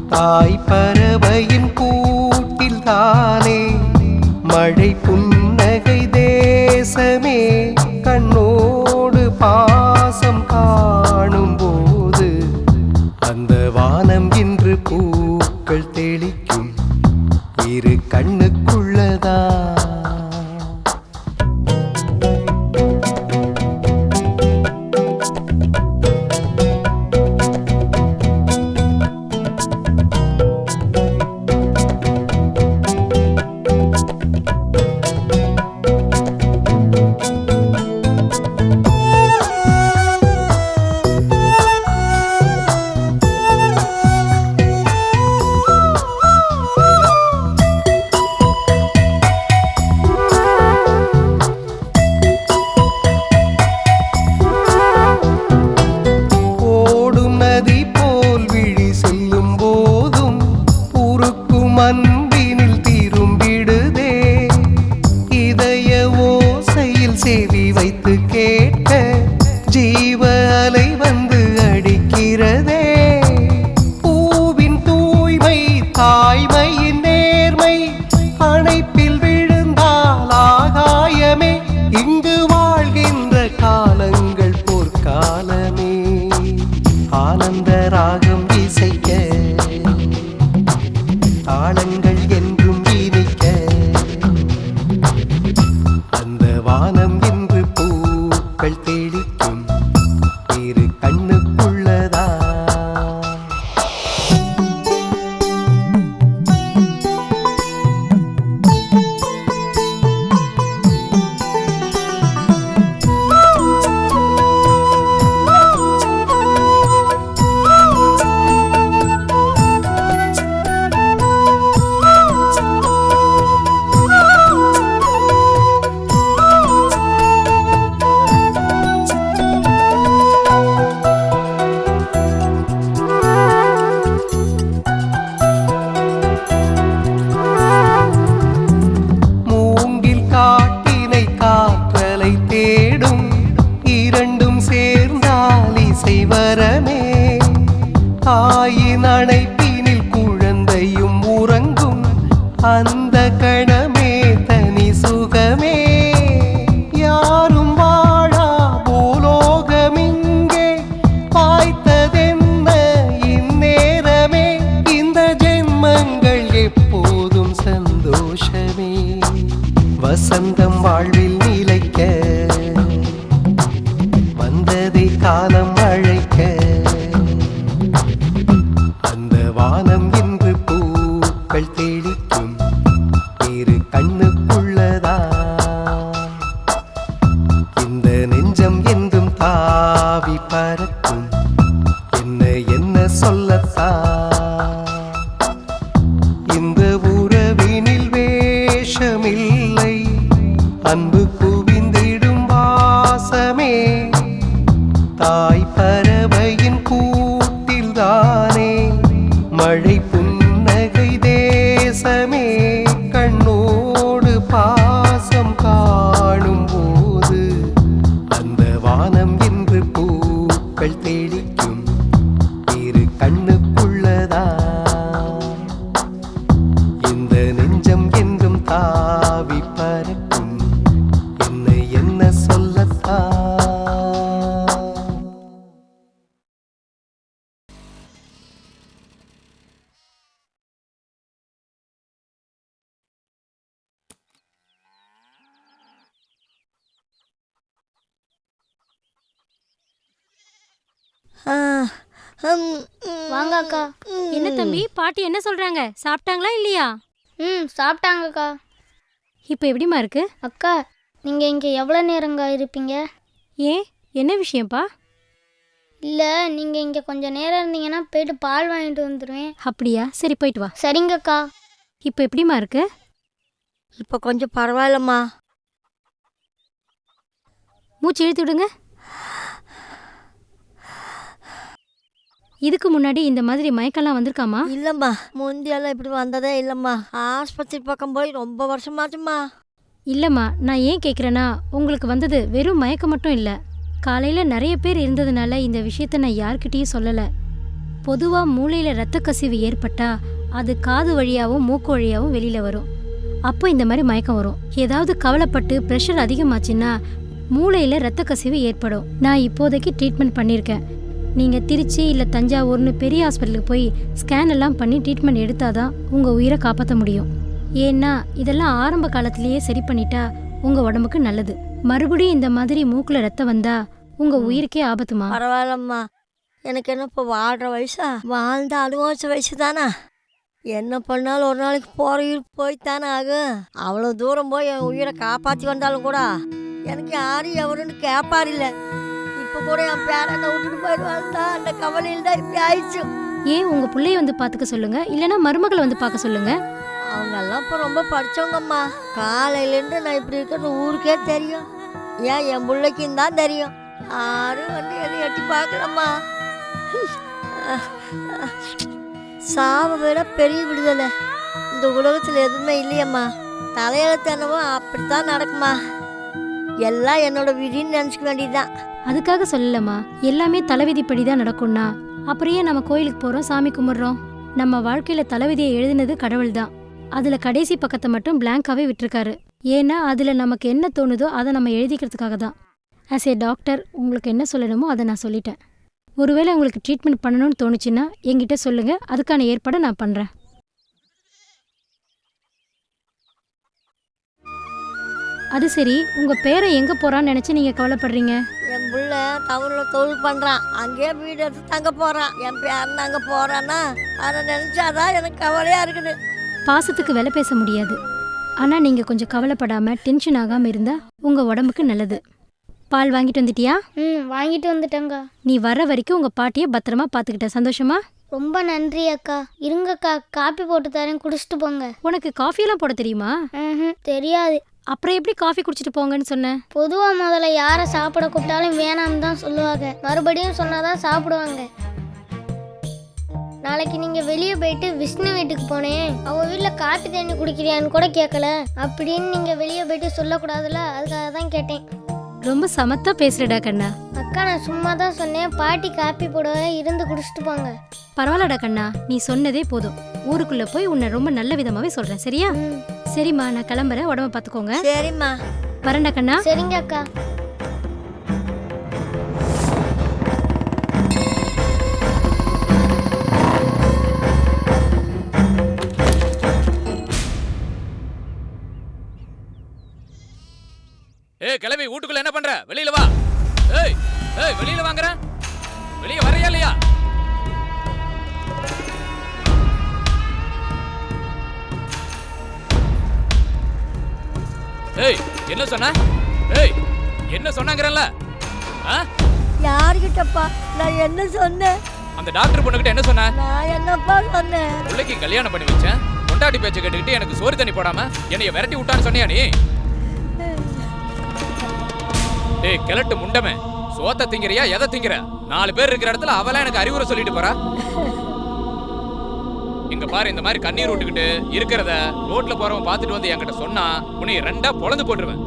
தாய் பறவையின் கூட்டில் தானே மழை புன்னகை தேசமே கண்ணோடு பாசம் காணும் போது அந்த வானம் இன்று பூக்கள் தெளிக்கும் இரு கண்ணுக்குள்ளதா அன்பினில் திரும்பிடுதே இதய ஓசையில் செவி வைத்து கேட்க ஜீவ அலை வந்து அடிக்கிறதே பூவின் தூய்மை தாய்மையின் நேர்மை அணைப்பில் விழுந்தால் ஆகாயமே இங்கு வாழ்கின்ற காலங்கள் போர்க்காலமே ஆனந்த ராகம் இசைக்க தாளங்கள் என்றும் இனிக்க அந்த வானம் என்று பூக்கள் தெளிக்கும் இரு கண்ணுக்குள்ளதா தேடும் இரண்டும் சேர்ந்தால் இசை வரமே தாயின் அணைப்பினில் குழந்தையும் உறங்கும் அந்த கணமே தனி சுகமே யாரும் வாழா பூலோகமிங்கே பாய்த்ததென்ன இந்நேரமே இந்த ஜென்மங்கள் எப்போதும் சந்தோஷமே வசந்தம் வாழ்வில் நிலைக்க வந்ததை காலம் அழைக்க அந்த வானம் இன்று பூக்கள் தெளிக்கும் இரு கண்ணுக்குள்ளதா இந்த நெஞ்சம் என்றும் தாவி பறக்கும் என்ன என்ன சொல்லத்தா இந்த உறவினில் வேஷமில்லை அன்பு குவிந்திடும் வாசமே தாய் பறவையின் கூட்டில் தானே மழை புன்னகை தேசமே கண்ணோடு பாசம் காணும் போது அந்த வானம் என்று பூக்கள் தெளிக்கும் இரு கண்ணுக்குள்ளதா இந்த நெஞ்சம் என்றும் தாவி பறக்கும் வாங்க அக்கா. என்ன தம்பி பாட்டி என்ன சொல்றாங்க? சாப்பிட்டாங்களா இல்லையா? சாப்பிட்டாங்கக்கா. இப்போ எப்படிமா இருக்கு? அக்கா நீங்கள் இங்கே எவ்வளோ நேரங்க இருப்பீங்க? ஏன் என்ன விஷயம்ப்பா? இல்லை நீங்கள் இங்கே கொஞ்சம் நேரம் இருந்தீங்கன்னா போயிட்டு பால் வாங்கிட்டு வந்துடுவேன். அப்படியா? சரி போயிட்டு வா. சரிங்கக்கா. இப்போ எப்படிமா இருக்கு? இப்போ கொஞ்சம் பரவாயில்லம்மா. மூச்சு இழுத்து விடுங்க. இதுக்கு முன்னாடி இந்த மாதிரி மயக்கெல்லாம் வந்திருக்காமா? இல்லைம்மா, முந்தியெல்லாம் இப்படி வந்ததே இல்லைம்மா. ஆஸ்பத்திரி பக்கம் போய் ரொம்ப வருஷமாச்சும்மா. இல்லைம்மா, நான் ஏன் கேட்குறேன்னா உங்களுக்கு வந்தது வெறும் மயக்கம் மட்டும் இல்லை. காலையில் நிறைய பேர் இருந்ததுனால இந்த விஷயத்த நான் யார்கிட்டயும் சொல்லலை. பொதுவாக மூளையில் இரத்த கசிவு ஏற்பட்டால் அது காது வழியாகவும் மூக்கு வழியாகவும் வெளியில் வரும். அப்போ இந்த மாதிரி மயக்கம் வரும். ஏதாவது கவலைப்பட்டு ப்ரெஷர் அதிகமாச்சுன்னா மூளையில் இரத்த கசிவு ஏற்படும். நான் இப்போதைக்கு ட்ரீட்மெண்ட் பண்ணியிருக்கேன். நீங்கள் திருச்சி இல்லை தஞ்சாவூர்னு பெரிய ஹாஸ்பிட்டலுக்கு போய் ஸ்கேன் எல்லாம் பண்ணி ட்ரீட்மெண்ட் எடுத்தால் தான் உங்கள் உயிரை காப்பாற்ற முடியும். ஏன்னா இதெல்லாம் ஆரம்ப காலத்திலேயே சரி பண்ணிட்டா உங்கள் உடம்புக்கு நல்லது. மறுபடியும் இந்த மாதிரி மூக்கில் ரத்தம் வந்தா உங்கள் உயிருக்கே ஆபத்துமா. பரவாயில்லம்மா, எனக்கு என்ன இப்போ வாழ்கிற வயசா? வாழ்ந்த அனுபவிச்ச வயசு தானே. என்ன பண்ணாலும் ஒரு நாளைக்கு போகிற உயிர் போய்த்தானே ஆகும். அவ்வளோ தூரம் போய் என் உயிரை காப்பாற்றி வந்தாலும் கூட எனக்கு யாரும் எவருன்னு கேட்பார் இல்லை. இப்போ கூட என் பேரனை விட்டுட்டு போயிடுவாங்க. அந்த கவலையில் தான் இப்படி ஆயிடுச்சு. ஏன் உங்கள் பிள்ளைய வந்து பார்த்துக்க சொல்லுங்க, இல்லைன்னா மருமகளை வந்து பார்க்க சொல்லுங்க. அவங்கெல்லாம் இப்போ ரொம்ப படித்தவங்கம்மா. காலையிலேருந்து நான் இப்படி இருக்கிறது ஊருக்கே தெரியும். ஏன் என் பிள்ளைக்கும் தான் தெரியும். யாரும் வந்து எதை எட்டி பார்க்கலம்மா. சாவை விட பெரிய விடுதலை இந்த உலகத்தில் எதுவுமே இல்லையம்மா. தலையெழுத்து என்னவோ அப்படித்தான் நடக்குமா. எல்லாம் என்னோட விதின்னு நினச்சிக்க வேண்டியதுதான். அதுக்காக சொல்லலம்மா, எல்லாமே தலைவிதிப்படி தான் நடக்கும்னா அப்புறம் ஏன் நம்ம கோயிலுக்கு போகிறோம், சாமி கும்பிட்றோம்? நம்ம வாழ்க்கையில் தலைவிதியை எழுதினது கடவுள் தான். அதில் கடைசி பக்கத்தை மட்டும் பிளாங்காகவே விட்டுருக்காரு. ஏன்னா அதில் நமக்கு என்ன தோணுதோ அதை நம்ம எழுதிக்கிறதுக்காக தான். ஆஸ் ஏ டாக்டர் உங்களுக்கு என்ன சொல்லணுமோ அதை நான் சொல்லிட்டேன். ஒருவேளை உங்களுக்கு ட்ரீட்மெண்ட் பண்ணணும்னு தோணுச்சுன்னா என்கிட்ட சொல்லுங்கள், அதுக்கான ஏற்பாடை நான் பண்ணுறேன். அது சரி, உங்கள் பேரை எங்கே போகிறான்னு நினச்சி நீங்கள் கவலைப்படுறீங்க? என் பிள்ளை டவுனில் தொழில் பண்ணுறான், அங்கேயே வீடு எடுத்து தங்க போகிறான். என் பேரன் அங்கே போகிறான்னா அதை நினச்சாதான் எனக்கு கவலையாக இருக்குது. பாசத்துக்கு விலை பேச முடியாது. ஆனால் நீங்கள் கொஞ்சம் கவலைப்படாமல் டென்ஷன் ஆகாமல் இருந்தால் உங்கள் உடம்புக்கு நல்லது. பால் வாங்கிட்டு வந்துட்டியா? வாங்கிட்டு வந்துட்டேங்க. நீ வர்ற வரைக்கும் உங்கள் பாட்டியை பத்திரமா பார்த்துக்கிட்ட. சந்தோஷமா? ரொம்ப நன்றி அக்கா. இருங்கக்கா, காப்பி போட்டு தரேன், குடிச்சிட்டு போங்க. உனக்கு காஃபியெல்லாம் போட தெரியுமா? தெரியாது. அப்புறம் எப்படி காஃபி குடிச்சிட்டு போங்கன்னு சொன்னேன்? பொதுவாக முதல்ல யாரை சாப்பிட கூப்பிட்டாலும் வேணாம்னு தான் சொல்லுவாங்க. மறுபடியும் சொன்னாதான் சாப்பிடுவாங்க. நாளைக்கு நீங்கள் வெளியே போயிட்டு விஷ்ணு வீட்டுக்கு போனேன், அவள் வீட்டில் காப்பி தண்ணி குடிக்கிறியான்னு கூட கேட்கல அப்படின்னு நீங்கள் வெளியே போயிட்டு சொல்லக்கூடாதுல்ல, அதுக்காக தான் கேட்டேன். ரொம்ப சமத்தா பேசுறடா கண்ணா. அக்கா நான் சும்மா தான் சொன்னேன், பாட்டி காப்பி போடவே இருந்து குடிச்சிட்டு போங்க. பரவாயில்லடா கண்ணா, நீ சொன்னதே போதும். ஊருக்குள்ள போய் உன்னை ரொம்ப நல்ல விதமாவே சொல்றேன், சரியா? சரிம்மா, நான் கிளம்புறேன். உடம்ப பார்த்துக்கோங்க. சரிம்மா. வரேன்டா கண்ணா. சரிங்க அக்கா. ஏய் கிளவி, வீட்டுக்குள்ள என்ன பண்ற? வெளியில வா. ஏய் ஏய், வெளியில வாங்கற. வெளிய வரையா இல்லையா? ஏய் என்ன சொன்ன? ஏய் என்ன சொன்னாங்கறல்ல? யார்கிட்டப்பா நான் என்ன சொன்னேன்? அந்த டாக்டர் பொண்ணுகிட்ட என்ன சொன்ன? நான் என்னப்பா சொன்னேன்? பிள்ளைக்கு கல்யாணம் பண்ணி வச்சேன், பொண்டாட்டி பேச்ச கேட்டுக்கிட்டு எனக்கு சோறு தண்ணி போடாம என்னைய விரட்டி விட்டான்னு சொன்னியா நீ? டேய் கிழட்டு முண்டமே, சோத்த திங்கறியா எதை திங்கற? 4 பேர் இருக்கிற இடத்துல அவளா எனக்கு அறிவுரை சொல்லிட்டு போறா. இங்க பாரு, இந்த மாதிரி கண்ணீர் விட்டுக்கிட்டு இருக்கிறத ரோட்ல போறவன் பாத்துட்டு வந்து என்கிட்ட சொன்னா உன்னை 2ஆ பொளந்து போட்டுருவேன்.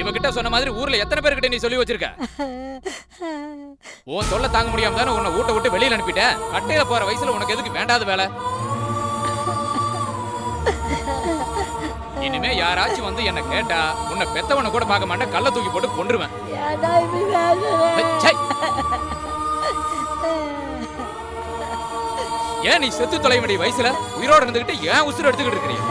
இவகிட்ட சொன்ன மாதிரி ஊர்ல எத்தனை பேர்கிட்ட நீ சொல்லி வச்சிருக்க? உன் தொல்லை தாங்க முடியாம தானே உன்னை ஊட்ட விட்டு வெளியில அனுப்பிட்டேன். கட்டையில போற வயசுல உனக்கு எதுக்கு வேண்டாத வேலை? இனிமே யாராச்சும் வந்து என்ன கேட்டா உன்னை பெத்தவனை கூட பார்க்க மாட்டேன், கல்ல தூக்கி போட்டு கொன்றுவேன். ஏன் நீ செத்து தொலை வேண்டிய வயசுல உயிரோட இருந்துகிட்டு ஏன் உசுறு எடுத்துக்கிட்டு இருக்கிறீங்க?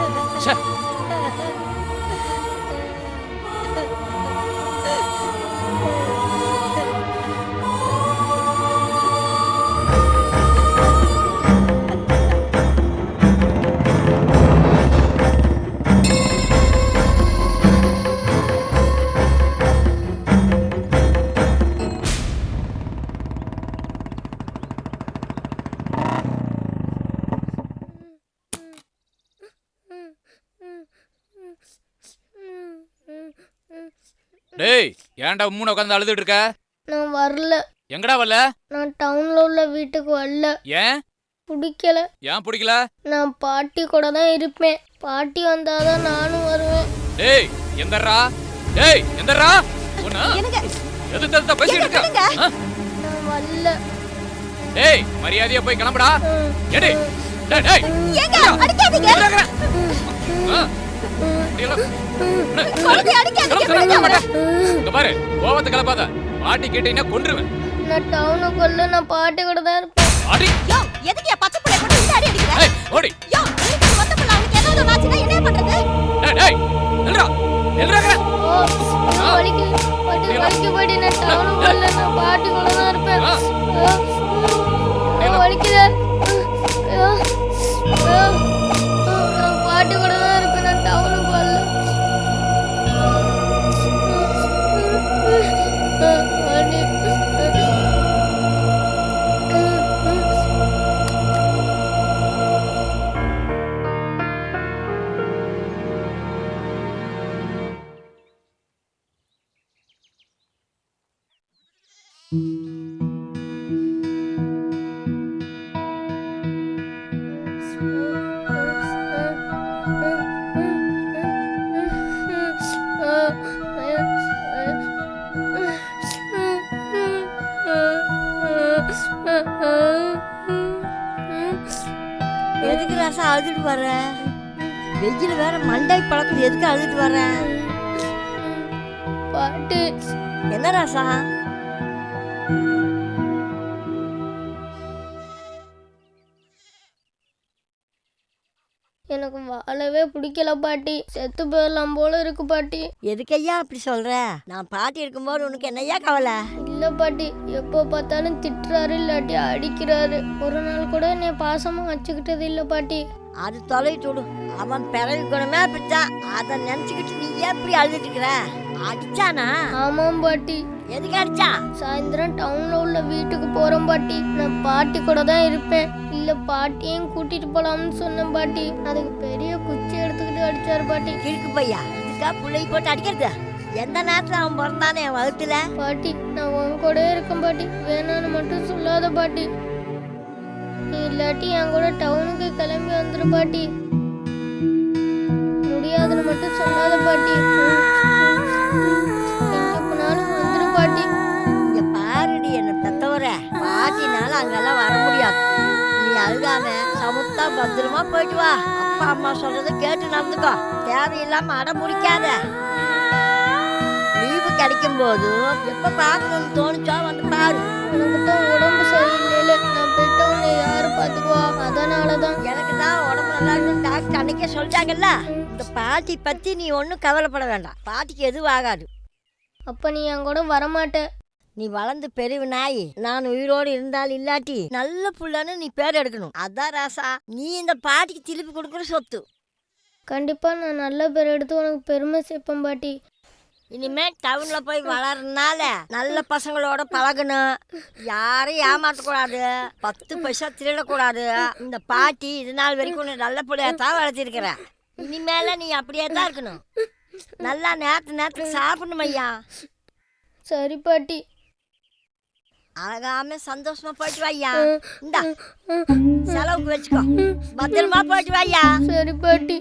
டேய் ஏன்டா மூணு உட்காந்து அழுதுட்டு இருக்க? நான் வரல. எங்கடா வரல? நான் டவுன்ல உள்ள வீட்டுக்கு வரல. ஏன் பிடிக்கல. ஏன் பிடிக்கல? நான் பாட்டி கூட தான் இருப்பேன். பாட்டி வந்தாதான் நானும் வருவேன். டேய் எந்தர்ரா? டேய் எந்தர்ரா? உன்ன எது தத்த பேசிட்டு இருக்க? நான் வரல. டேய் மரியாதையா போய் கிளம்புடா. எடி. டேய் டேய். ஏங்க அடிக்காதீங்க. இங்க பாரு கோவத்தை கிளப்பாத. பாட்டி கேட்டீங்கன்னா கொன்றுவேன். நான் டவுனுக்குள்ள நான் பாட்டி கூட தான் இருப்பேன். அடி. யோ எதுக்கு பச்சை புள்ள போட்டு இந்த அடி அடிக்கிற? ஏய் ஓடி. யோ நீங்க மொத்த புள்ள அவனுக்கு ஏதாவது வாச்சினா என்ன பண்றது? டேய் டேய் நில்றா. நில்றா. வலிக்கு பாட்டி வலிக்கு பாட்டி. நான் டவுனுக்குள்ள நான் பாட்டி கூட தான் இருப்பேன். வலிக்குதே. நான் பாட்டி கூட தான் இருப்பேன். நான் டவுனுக்கு வரல. பாட்டி எதுக்கு ராசா அழுதுட்டு வர? வெயில் வேற மண்டை பழக்கம். எதுக்கு அழுதுட்டு வர? பாட்டி என்ன ராசா? எனக்கு வாழவே பிடிக்கல பாட்டி. செத்து போயிடலாம் போல இருக்கு பாட்டி. எதுக்கையா அப்படி சொல்ற? நான் பாட்டி இருக்கும்போது உனக்கு என்னையா கவலை? இல்ல பாட்டி, எப்போ பார்த்தாலும் திட்டுறாரு இல்லாட்டி அடிக்கிறாரு. ஒரு நாள் கூட என்னை பாசமா வச்சுக்கிட்டது இல்ல பாட்டி. அது தொலைட்டு விடு. அவன் பிறவி குணமே அப்படித்தான். அதை நினைச்சுக்கிட்டு நீ எப்படி அழுதுட்டு இருக்கிற? அடிச்சானா? ஆமாம் பாட்டி. எதுக்கு அடிச்சா? சாயந்தரம் டவுன்ல உள்ள வீட்டுக்கு போறோம் பாட்டி. நான் பாட்டி கூட தான் இருப்பேன். இல்ல பாட்டியையும் கூட்டிட்டு போலாம்னு சொன்னேன் பாட்டி. அதுக்கு பெரிய குச்சி எடுத்துக்கிட்டு அடிச்சாரு பாட்டி. கிழக்கு பையா இதுக்கா பிள்ளைக்கு போட்டு அடிக்கிறது? எந்த நேரத்துல அவன் பிறந்தானே என் வகுத்துல? பாட்டி நான் உன் கூட இருக்கேன் பாட்டி. வேணான்னு மட்டும் சொல்லாத பாட்டி. நீ இல்லாட்டி என் கூட டவுனுக்கு கிளம்பி வந்துரு பாட்டி. முடியாதுன்னு மட்டும் சொல்லாத பாட்டி. எங்க போனாலும் வந்துரு பாட்டி. இங்க பாருடி என்ன பெத்தவர. பாட்டினால அங்கெல்லாம் வர முடியாது. நீ அழுகாம சமுத்தா பத்திரமா போயிட்டு வா. அப்பா அம்மா சொல்றத கேட்டு நடந்துக்கோ. தேவையில்லாம அடம் முடிக்காத. லீவு கிடைக்கும் போது எப்ப பார்க்கணும்னு தோணுச்சோ வந்து பாரு. எனக்கு தான் உடம்பு சரியில்லை. நான் போயிட்டு உன்னை யாரு பார்த்துக்குவா? அதனாலதான். எனக்கு தான் உடம்பு நல்லா இருக்குன்னு டாக்டர் அன்னைக்கே சொல்லிட்டாங்கல்ல. இந்த பாட்டி பத்தி நீ ஒன்றும் கவலைப்பட வேண்டாம். பாட்டிக்கு எதுவும் ஆகாது. அப்ப நீ என் கூட வரமாட்ட. நீ வளர்ந்து பெரிய நாய். நான் உயிரோடு இருந்தால் இல்லாட்டி நல்ல புள்ளன்னு நீ பேர் எடுக்கணும். அதான் ராசா நீ இந்த பாட்டிக்கு திருப்பி கொடுக்குற சொத்து. கண்டிப்பா நான் நல்ல பேர் எடுத்து உனக்கு பெருமை சேர்ப்பேன் பாட்டி. இனிமே டவுன்ல போய் வளர்றதுனால நல்ல பசங்களோட பழகணும். யாரையும் ஏமாற்றக்கூடாது. 10 பைசா திருடக்கூடாது. இந்த பாட்டி இது நாள் வரைக்கும் உன்னை நல்ல பிள்ளையத்தான் வளர்த்திருக்கிற. இனிமேல நீ அப்படியே தான் இருக்கணும். நல்லா நேரத்துக்கு சாப்பிடணும் ஐயா. சரி பாட்டி. அழகாம சந்தோஷமா போயிட்டு வாய்யா. இந்தா செலவுக்கு வச்சுக்கோ. பத்திரமா போயிட்டு வாய்யா. சரி பாட்டி.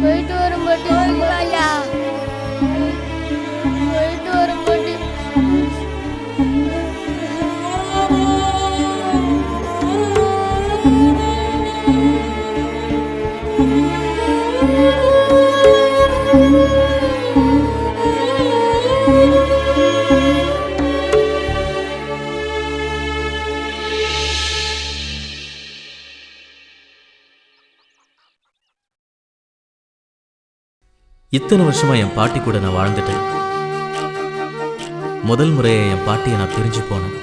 போயிட்டு வரும் பாட்டி. போயிட்டு வரும் பாட்டி. இத்தனை வருஷமா என் பாட்டி கூட நான் வாழ்ந்துட்டேன். முதல் முறையை என் பாட்டியை நான் பிரிஞ்சு போனேன்.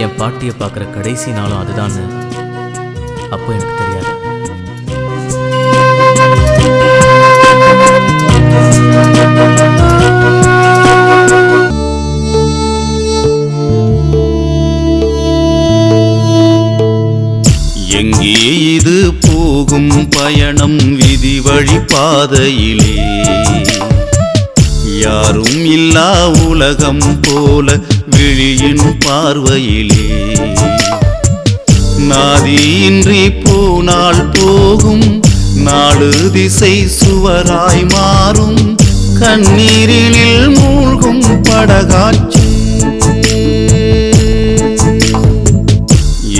என் பாட்டியை பார்க்குற கடைசி நாளும் அதுதான்னு அப்போ எனக்கு தெரியாது. எங்கே இது போகும் பயணம் விதி வழி பாதையிலே, யாரும் இல்லா உலகம் போல விழியின் பார்வையிலே, நாதியின்றி போனால் போகும் நாலு திசை சுவராய் மாறும் கண்ணீரில் மூழ்கும் படகாச்சு.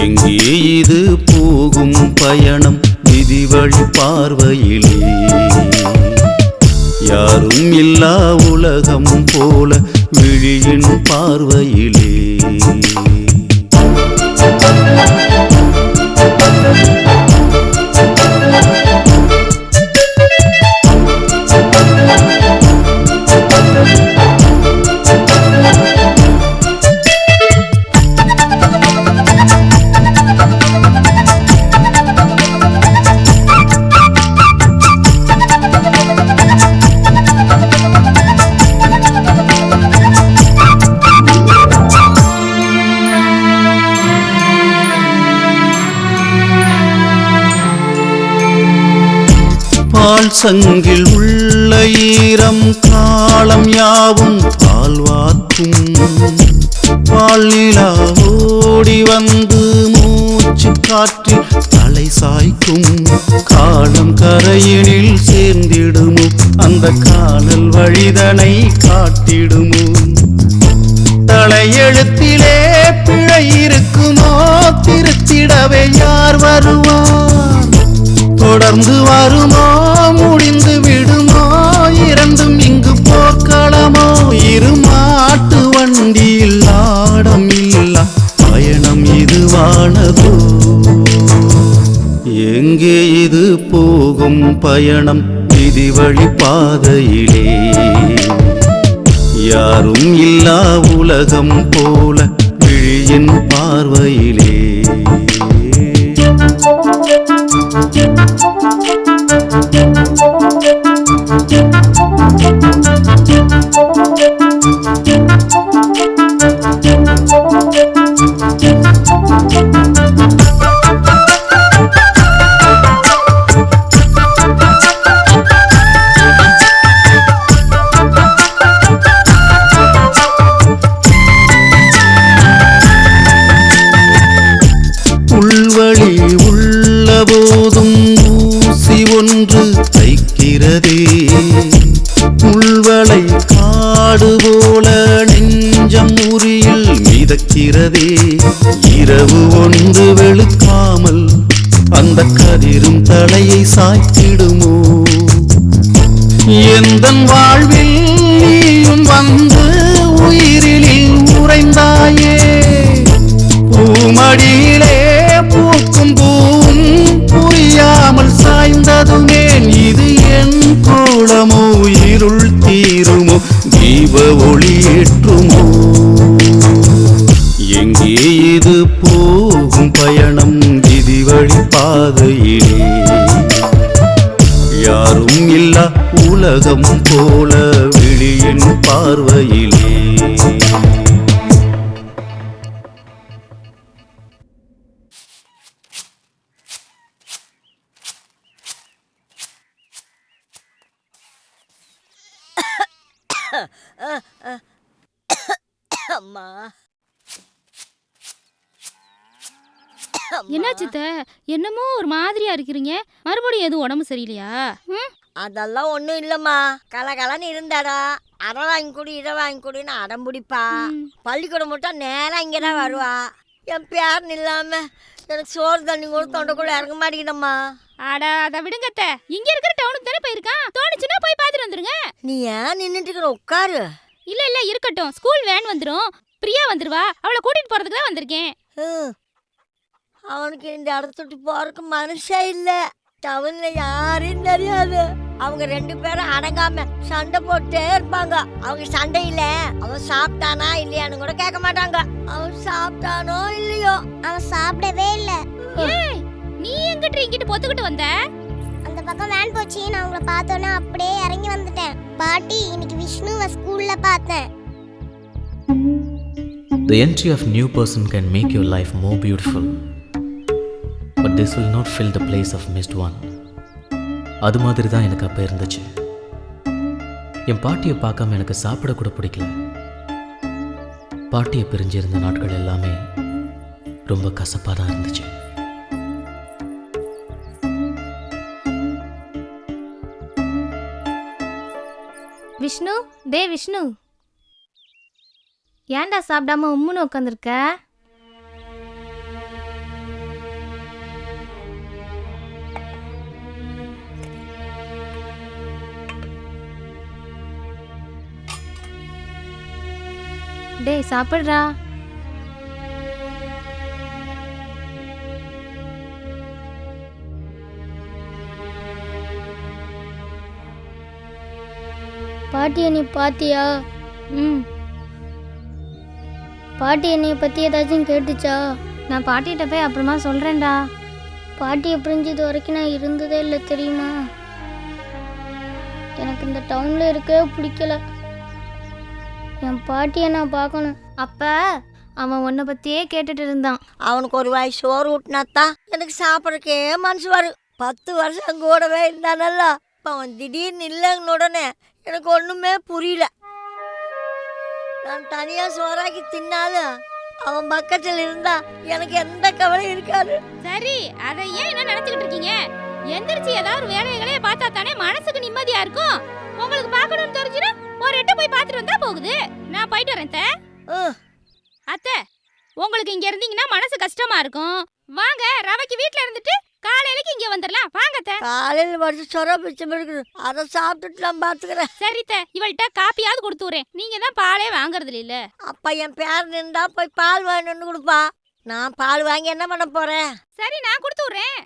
எங்கே இது போகும் பயணம் விதி வழி பார்வையிலே, யாரும் இல்லா உலகம் போல விழியின் பார்வையிலே. பால் சங்கில் உள்ள ஈரம் காலம் யாவும் பால்வாக்கும், பால் நிலா ஓடி வந்து மூச்சு காற்றில் தலை சாய்க்கும். காலம் கரையினில் சேர்ந்திடுமோ அந்த காணல் வழிதனை காட்டிடுமோ, தலையெழுத்திலே பிழை இருக்குமோ திருத்திடவே யார் வருவார், தொடர்ந்து வருமோ முடிந்து விடுமோ இரண்டும் இங்கு போக்களமோ, இருமாட்டு வண்டியில் ஆடம் இல்லா பயணம் இதுவானதோ. எங்கே இது போகும் பயணம் விதி வழி பாதையிலே, யாரும் இல்லா உலகம் போல விழியின் பார்வையிலே. உள்வழி உள்ள போதும் ஊசி ஒன்று தைக்கிறதே, உள்வளை காடு போல நெஞ்சம் உரியில் மிதக்கிறதே. இரவு ஒன்று வெளுக்காமல் அந்த கதிரும் தலையை சாய்த்திடுமோ, எந்தன் வாழ்வில் நீயும் வந்து உயிரில் உறைந்தாயே. பூமடியிலே பூக்கும் பூவும் புரியாமல் சாய்ந்ததுமே, இது என் கோலமோ இருள் தீருமோ தீப ஒளி ஏற்றுமோ. எங்கே இது போகும் பயணம் விதி வழி பாதையிலே, யாரும் இல்லா உலகம் போல விழியின் பார்வையிலே. அம்மா என்னாச்சுத்த? என்னமோ ஒரு மாதிரியா இருக்கிறீங்க, மறுபடியும் எதுவும் உடம்பு சரியில்லையா? அதெல்லாம் ஒன்றும் இல்லைம்மா, கலகலன்னு இருந்தாடா. அரை வாங்கி கொடு இதை வாங்கி கொடுன்னு அடம்பிடிப்பா. பள்ளிக்கூடம் மட்டும் நேரம் இங்கே தான் வருவா. என் பேரன் இல்லாம எனக்கு சோறு தண்ணி கூட தொண்டைக்குள்ள இறங்க மாட்டேங்குதம்மா. அடா அதை விடுங்கத்த, இங்க இருக்கிற டவுனுக்கு தானே போயிருக்கான், தோணுச்சுன்னா போய் பார்த்துட்டு வந்துருங்க. நீ ஏன் நின்றுட்டு இருக்கிற? உட்காரு. இல்ல இல்ல இருக்கட்டும், ஸ்கூல் வேன் வந்துடும், பிரியா வந்துருவா, அவளை கூட்டிட்டு போறதுக்கு தான் வந்திருக்கேன். அவனுக்கு இந்த இடத்த விட்டு போறதுக்கு மனுஷன் இல்லை. டவுன்ல யாரையும் தெரியாது. அவங்க 2 பேரும் அடங்காம சண்டை போட்டே இருப்பாங்க. அவங்க சண்டையில அவன் சாப்பிட்டானா இல்லையான்னு கூட கேட்க மாட்டாங்க. அவன் சாப்பிட்டானோ இல்லையோ. அவன் சாப்பிடவே இல்ல. ஏய் நீ எங்கிட்ட இங்கிட்டு பொத்துக்கிட்டு வந்த? அந்த பக்கம் வேன் போச்சு, நான் உங்களை பார்த்தோன்னே அப்படியே இறங்கி வந்துட்டேன். பாட்டி, இன்னைக்கு விஷ்ணுவை ஸ்கூல்ல பார்த்தேன். The entry of new person can make your life more beautiful, but this will not fill the place of missed one. அது மாதிரி தான் எனக்கு அப்போ இருந்துச்சு. என் பாட்டியை பார்க்காம எனக்கு சாப்பிட கூட பிடிக்கல. பாட்டியை பிரிஞ்சிருந்த நாட்கள் எல்லாமே ரொம்ப கசப்பாக தான் இருந்துச்சு. விஷ்ணு, டே விஷ்ணு, ஏன்டா சாப்பிடாம உம்முன்னு உட்காந்துருக்க? டேய் சாப்பிட்றா. பாட்டியை நீ பாத்தியா? பாட்டி என்னைய பற்றி ஏதாச்சும் கேட்டுச்சா? நான் பாட்டிகிட்ட போய் அப்புறமா சொல்கிறேன்டா. பாட்டியை பிரிஞ்சது வரைக்கும் நான் இருந்ததே இல்லை தெரியுமா? எனக்கு இந்த டவுனில் இருக்கவே பிடிக்கல. என் பாட்டியை நான் பார்க்கணும். அப்போ அவன் உன்னை பற்றியே கேட்டுட்டு இருந்தான். அவனுக்கு ஒரு வாய் சோறு ஊட்டினாத்தான் எனக்கு சாப்பிட்றக்கே மனசு வரும். 10 வருஷம் கூடவே இருந்தானல்ல. இப்போ அவன் திடீர்னு இல்லைன்னு உடனே எனக்கு ஒன்றுமே புரியல. நான் தனியாக சோறாக்கி தின்னாலும் அவன் பக்கத்தில் இருந்தா எனக்கு எந்த கவலையும் இருக்காது. சரி, அதை ஏன் என்ன நினைச்சுக்கிட்டு இருக்கீங்க? எந்திரிச்சு ஏதாவது வேலைகளே பார்த்தா தானே மனசுக்கு நிம்மதியா இருக்கும். உங்களுக்கு பார்க்கணும்னு தெரிஞ்சுனா ஒரு எட்டு போய் பார்த்துட்டு வந்தா போகுது. நான் போயிட்டு வரேன். அத்தை, உங்களுக்கு இங்க இருந்தீங்கன்னா மனசு கஷ்டமா இருக்கும். வாங்க, ரவைக்கு வீட்டுல இருந்துட்டு காலையிலக்கு இங்க வந்துடலாம். வாங்க அத்தை. காலையில் வச்சு சொர பிச்சம் இருக்குது, அதை சாப்பிட்டுட்டு நான் பார்த்துக்கிறேன். சரி அத்தை, இவள்கிட்ட காப்பியாவது கொடுத்துறேன். நீங்க தான் பாலே வாங்குறது இல்ல. அப்ப என் பேர் நின்றா போய் பால் வாங்கிட்டு கொடுப்பா. நான் பால் வாங்கி என்ன பண்ண போறேன்? சரி, நான் கொடுத்து விடுறேன்.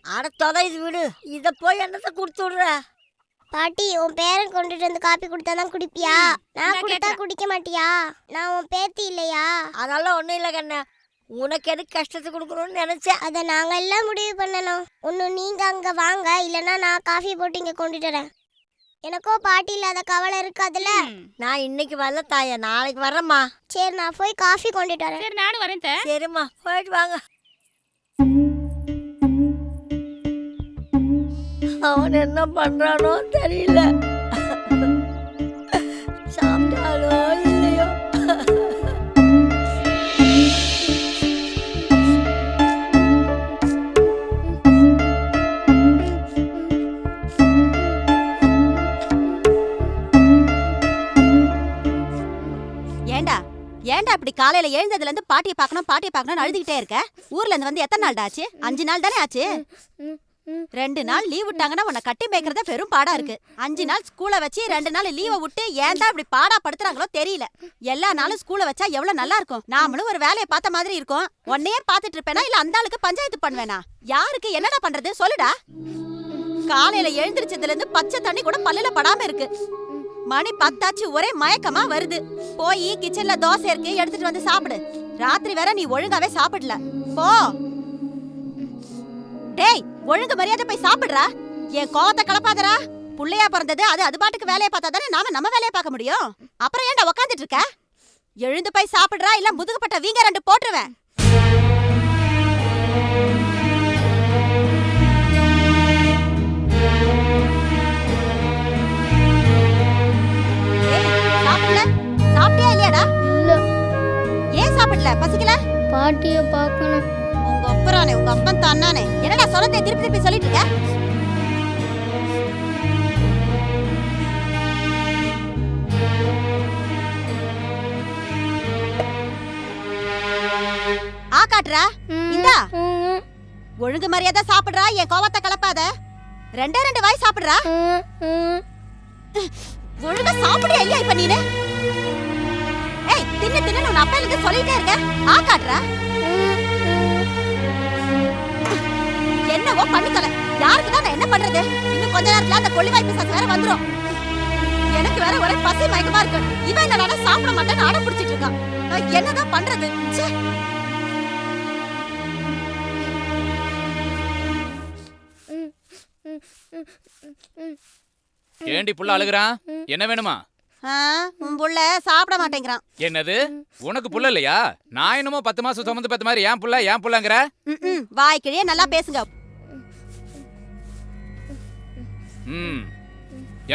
அட தொலைது விடு, இதை போய் என்னத்தை கொடுத்து விடுற? பாட்டி, உன் பேரன் கொண்டுட்டு வந்து காப்பி கொடுத்தாதான் குடிப்பியா? நான் கொடுத்தா குடிக்க மாட்டியா? நான் உன் பேத்தி இல்லையா? அதெல்லாம் ஒன்றும் இல்லை கண்ணா. உனக்கு எதுக்கு கஷ்டத்தை கொடுக்கணும்னு நினைச்சேன். அதை நாங்கள் எல்லாம் முடிவு பண்ணணும். ஒன்று நீங்கள் அங்கே வாங்க, இல்லைன்னா நான் காஃபி போட்டு இங்கே கொண்டுட்டு வரேன். எனக்கோ பாட்டி இல்லாத கவலை இருக்காதுல்ல. நான் இன்னைக்கு வரல தாயா, நாளைக்கு வரேம்மா. சரி, நான் போய் காஃபி கொண்டுட்டு வரேன். சரி, நானும் வரேன். சரிம்மா, போயிட்டு வாங்க. அவன் என்ன பண்றானோ தெரியல. சாப்பிட்டாலோ இல்லையோ. ஏன்டா இப்படி காலையில எழுந்ததுல இருந்து பாட்டியை பார்க்கணும் அழுதுகிட்டே இருக்க? ஊர்ல இருந்து வந்து எத்தனை நாள் ஆச்சு? 5 நாள் தானே ஆச்சு. 2 நாள் லீவ் விட்டாங்கன்னா உன்னை கட்டி மேய்க்கிறத பெரும் பாடா இருக்கு. 5 நாள் ஸ்கூலை வச்சு 2 நாள் லீவை விட்டு ஏன் தான் இப்படி பாடா படுத்துறாங்களோ தெரியல. எல்லா நாளும் ஸ்கூலை வச்சா எவ்வளவு நல்லா இருக்கும். நாமளும் ஒரு வேலையை பார்த்த மாதிரி இருக்கும். உன்னையே பார்த்துட்டு இருப்பேனா இல்ல அந்த ஆளுக்கு பஞ்சாயத்து பண்ணுவேனா? யாருக்கு என்னடா பண்றது சொல்லுடா. காலையில எழுந்திரிச்சதுல இருந்து பச்சை தண்ணி கூட பல்லுல படாம இருக்கு. மணி 10 ஆச்சு, ஒரே மயக்கமா வருது. போய் கிச்சன்ல தோசை இருக்கு, எடுத்துட்டு வந்து சாப்பிடு. ராத்திரி வேற நீ ஒழுங்காவே சாப்பிடல. போ. டேய், ஒழுங்கு மரியாதை போய் சாப்பிடுறா. என் கோவத்தை கலப்பாதரா. புள்ளையா பிறந்தது, அது பாட்டுக்கு வேலையை பார்த்தா தானே நாம நம்ம வேலையை பார்க்க முடியும். அப்புறம் ஏன்டா உக்காந்துட்டு இருக்க? எழுந்து போய் சாப்பிடுறா, இல்ல முதுகுப்பட்ட வீங்க 2 போட்டுருவேன். சாப்பிட்டியா இல்லையாடா? இல்ல. ஏன் சாப்பிடல? பசிக்கல? பாட்டியை பார்க்கணும். உங்க அப்பறானே, உங்க அப்பன் தானானே. என்னடா சொல்றதை திருப்பி சொல்லிட்டு இருக்க? ஆ காட்டுறா. இந்தா ஒழுங்கு மரியாதை சாப்பிடுறா. என் கோவத்தை கலப்பாத. 2 வாய் சாப்பிடுறா. ஒழுங்கா சாப்பிடுறியா இல்லையா இப்ப நீனு? ஏய், தின்னு உன் அப்பா எனக்கு சொல்லிட்டே இருக்க. ஆ காட்டுறா. என்னவோ பண்ணு தல. யாருக்கு தான் நான் என்ன பண்றது? இன்னும் கொஞ்ச நேரத்துல அந்த கொள்ளி வாய்ப்பு சாஸ் வேற வந்துரும். எனக்கு வேற ஒரே பசி மயக்கமா இருக்கு. இவன் என்னடா சாப்பிட மாட்டேன்னு அடம் பிடிச்சிட்டு இருக்கான். நான் என்னதான் பண்றது? ச்சே. ஏண்டி புள்ள அழுகுறான்? என்ன வேணுமா? உன் புள்ள சாப்பிட மாட்டேங்கிறான். என்னது உனக்கு புள்ள இல்லையா? நான் என்னமோ 10 மாசம் சுமந்து பெத்த மாதிரி ஏன் புள்ளங்கிற? வாய்க்கிழியே நல்லா பேசுங்க.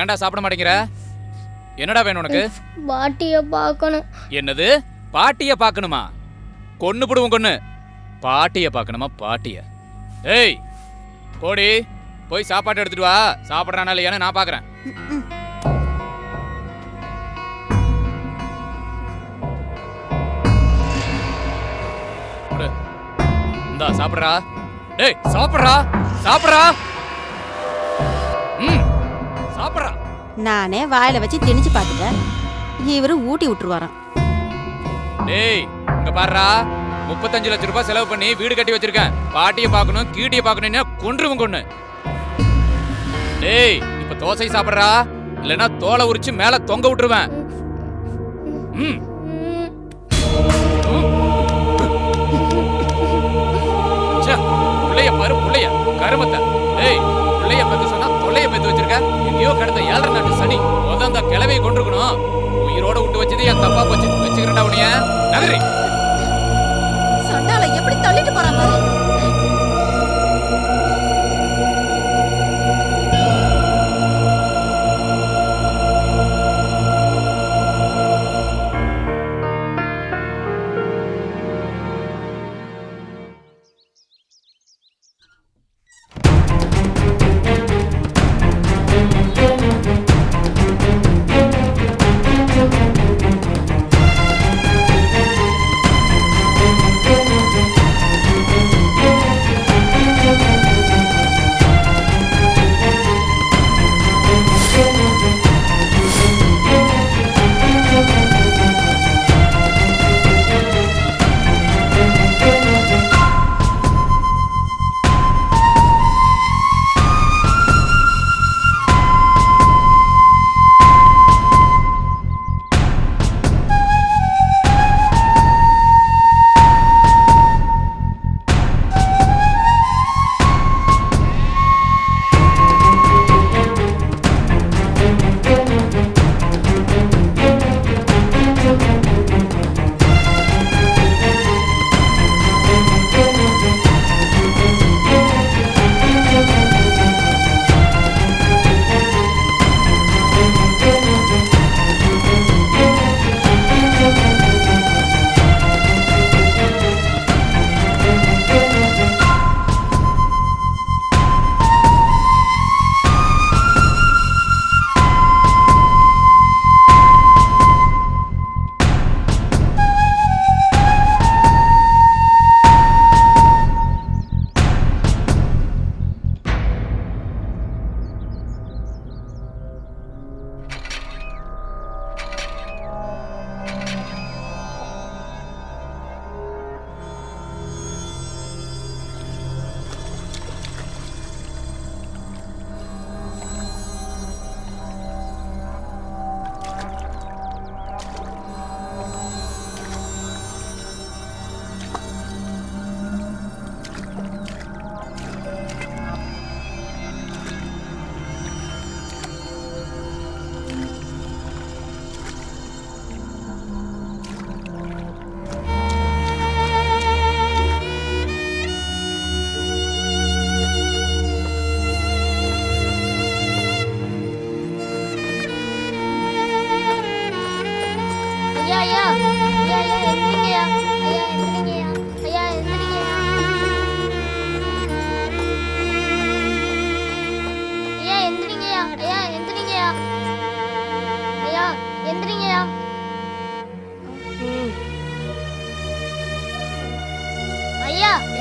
ஏன்டா சாப்பிட மாட்டேங்கிற? என்னடா வேணும் உனக்கு? பாட்டிய பார்க்கணும். என்னது பாட்டிய பார்க்கணுமா? கொன்னு போடுவோம் கொன்னு. பாட்டிய பார்க்கணுமா? பாட்டிய? ஏய் போடி போய் சாப்பாடு எடுத்துட்டு வா. சாப்பிட்றானா இல்லையான்னு நான் பார்க்கறேன். இந்தா சாப்பிட்றா. டேய் சாப்பிட்றா சாப்பிட்றா. சாப்பிட்றா. நானே வாயில வச்சு திணிச்சு பார்த்துட்டேன். இவரு ஊட்டி விட்டுருவாராம். டேய் இங்க பாருடா, 35 லட்சம் ரூபாய் செலவு பண்ணி வீடு கட்டி வச்சிருக்கேன். பாட்டியை பார்க்கணும் கீட்டியை பார்க்கணும்னா கொன்றுவும் கொன்னு. டேய் இப்ப தோசை சாப்பிட்றா, இல்லைன்னா தோலை உரிச்சு மேல தொங்க விட்டுருவேன். புள்ளைய பாரு புள்ளைய கருமத்தை. டேய் புள்ளைய பெத்து சொன்னா தொல்லைய பெத்து வச்சிருக்க. எங்கேயோ கடந்த 7.5 நாட்டு சனி அந்த கிளவையை கொண்டிருக்கணும். உயிரோட விட்டு வச்சது என் தப்பா போச்சு. வச்சுக்கிறேன்டா உனிய நகரி. சண்டால எப்படி தள்ளிட்டு போறான் பாரு.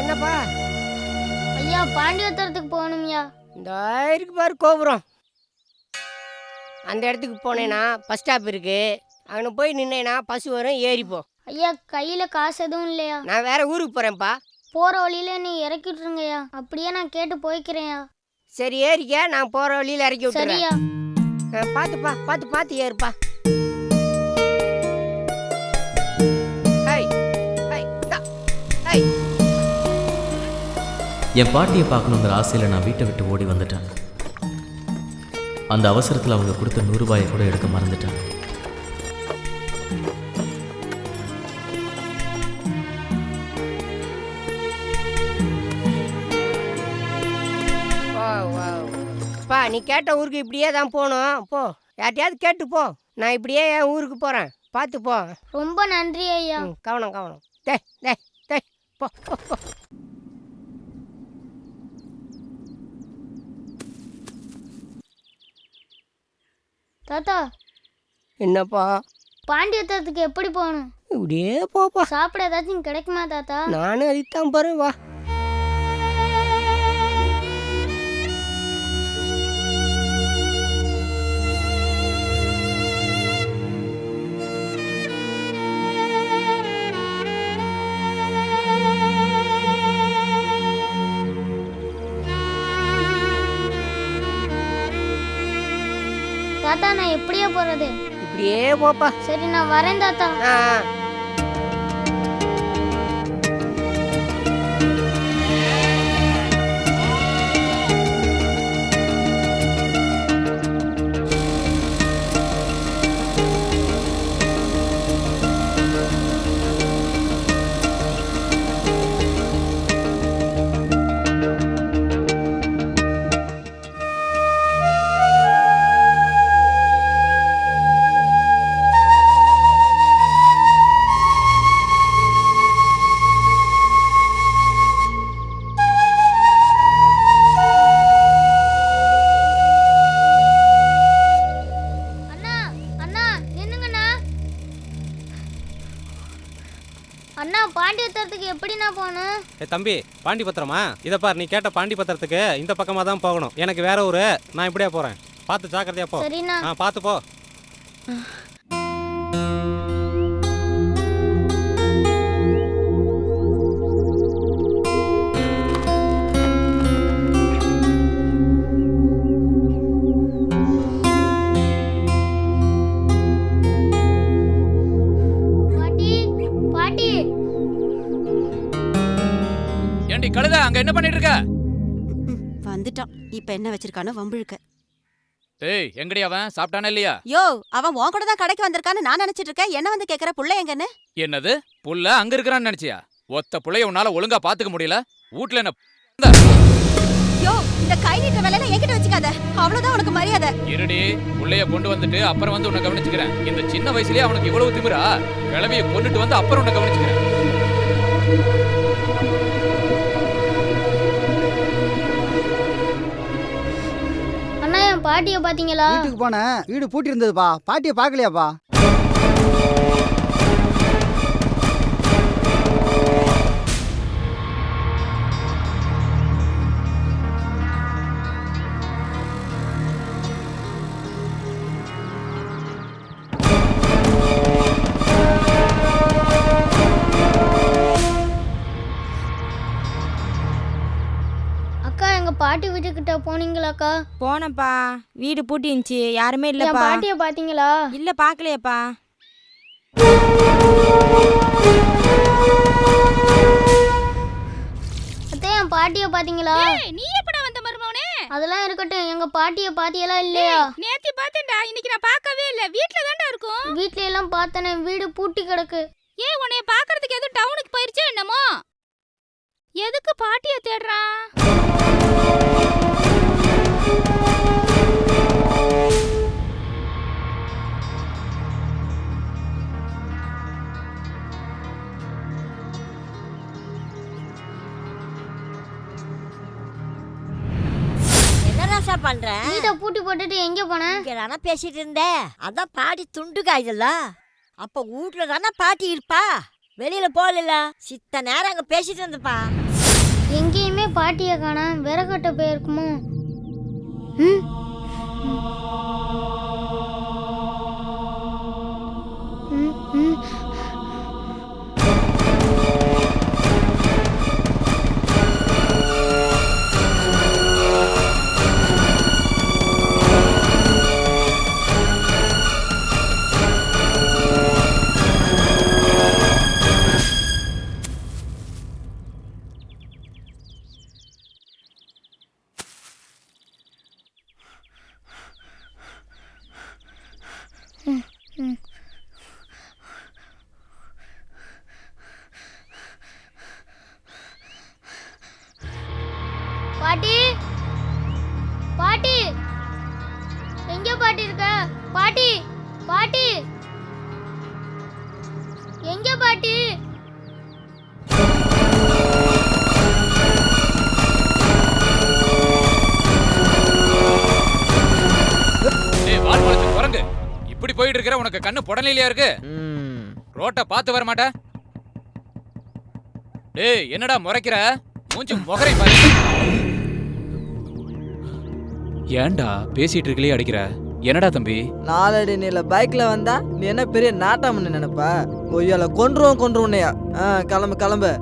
என்னப்பா? ஐயா பாண்டியத்தரத்துக்கு போகணும்யா. இந்த இருக்கு பாரு கோபுரம், அந்த இடத்துக்கு போனேன்னா பஸ் ஸ்டாப் இருக்கு. அங்கே போய் நின்னேன்னா பஸ் வரும், ஏறிப்போ. ஐயா கையில காசு எதுவும் இல்லையா? நான் வேற ஊருக்கு போறேன்ப்பா. போற வழியில நீ இறக்கிட்டுருங்கய்யா. அப்படியே நான் கேட்டு போய்க்கிறேன்யா. சரி ஏறிக்க, நான் போகிற வழியில் இறக்கி விட்டுறேன். சரியா? பார்த்துப்பா, பார்த்து ஏறுப்பா. என் பாட்டியை பார்க்கணுங்கிற ஆசையில் நான் வீட்டை விட்டு ஓடி வந்துட்டேன். அந்த அவசரத்தில் அவங்க கொடுத்த 100 ரூபாயை கூட எடுக்க மறந்துட்டேன். நீ கேட்ட ஊருக்கு இப்படியே தான் போகணும். போ, யார்ட்டையாவது கேட்டு போ. நான் இப்படியே என் ஊருக்கு போகிறேன். பார்த்து போ. ரொம்ப நன்றி ஐயா. கவனம். போ. தாத்தா. என்னப்பா? பாண்டியத்தத்துக்கு எப்படி போகணும்? இப்படியே போப்பா. சாப்பிட ஏதாச்சும் கிடைக்குமா தாத்தா? நானும் அதுதான் பாரு. வா. தாத்தா நான் எப்படியே போறது? இப்படியே போப்பா. சரி நான் வரேன் தாத்தா. அண்ணா பாண்டியத்தரத்துக்கு எப்படி நான் போகணும்? தம்பி, பாண்டி பத்திரமா? இதை பார், நீ கேட்ட பாண்டி பத்திரத்துக்கு இந்த பக்கமாக தான் போகணும். எனக்கு வேற ஊரு, நான் இப்படியே போகிறேன். பார்த்து ஜாக்கிரதையா போ. சரிண்ணா. பார்த்து போ. கழுத, அங்க என்ன பண்ணிட்டு இருக்க? வந்துட்டான். இப்ப என்ன வச்சிருக்கானோ வம்பிழுக்க. டேய், எங்கடி அவன்? சாப்பிட்டானே இல்லையா? யோ, அவன் உன் கூட தான் கடைக்கு வந்திருக்கான்னு நான் நினைச்சிட்டு இருக்கேன். என்ன வந்து கேக்குற புள்ள எங்கன்னு? என்னது? புள்ள அங்க இருக்கறான்னு நினைச்சியா? ஒத்த புள்ளைய உன்னால ஒழுங்கா பாத்துக்க முடியல. வீட்ல என்ன? யோ, இந்த கை நீட்ட வேலையில என்கிட்ட வச்சுக்காத. அவ்வளவுதான் உனக்கு மரியாதை. இருடி, புள்ளைய கொண்டு வந்துட்டு அப்புறம் வந்து உன்னை கவனிச்சுக்கிறேன். இந்த சின்ன வயசுலயே அவனுக்கு இவ்வளவு திமிரா? கிளவிய கொண்டுட்டு வந்து அப்புறம் உன்னை கவனிச்சுக்கிறேன். பாட்டியை பாத்தீங்களா? வீட்டுக்கு போனேன், வீடு பூட்டி இருந்ததுப்பா. பாட்டியை பார்க்கலையாப்பா? பாட்டி வீட்டுக்கிட்ட போனீங்களாக்கா? போனப்பா, வீடு பூட்டி இருந்துச்சு, யாருமே இல்லப்பா. பாட்டியை பாத்தீங்களா? இல்ல, பாக்கலையப்பா. அத்தையா, பாட்டியை பாத்தீங்களா? நீ எப்படா வந்த மருமவனே? அதெல்லாம் இருக்கட்டும், எங்க பாட்டியை பாத்தியலா இல்லையா? நேத்தி பார்த்தேன்டா, இன்னைக்கு நான் பார்க்கவே இல்ல. வீட்ல தான்டா இருக்கும். வீட்ல எல்லாம் பார்த்தனே, வீடு பூட்டி கிடக்கு. ஏய், உன்னைய பார்க்கிறதுக்கு எதுவும் டவுனுக்கு போயிருச்சா என்னமோ? எதுக்கு பாட்டியை தேடுறான்? என்னடா பண்ற? வீட்டை பூட்டி போட்டுட்டு எங்க போன? இங்க தானே பேசிட்டு இருந்தேன். அதான் பாட்டி துண்டு காய்தல்ல. அப்ப வீட்டுல தானே பாட்டி இருப்பா. வெளியில போகல. சித்த நேரம் அங்க பேசிட்டு இருந்தப்பா. எங்கேயுமே பாட்டியை காணோம். விறகட்ட போயிருக்குமோ? பாட்டி இருக்க? பாட்டி, பாட்டி, எங்க பாட்டி? டேய் வால் முளைச்ச குரங்கு, இப்படி போயிட்டு இருக்கிற உனக்கு கண்ணு புடலையிலயா இருக்கு? ரோட்டை பார்த்து வர மாட்டே? டேய் என்னடா முறைக்கிற? மூஞ்சி முகரை பாரு. ஏன்டா பேசிட்டு இருக்கலையே அடிக்கிற? என்னடா தம்பி? நாலடி நீல பைக்ல வந்தா நீ என்ன பெரிய நாட்டாமன்னு நினைப்பா? கொய்யால கொன்றுவோன்னையா? கிளம்பு கிளம்பு.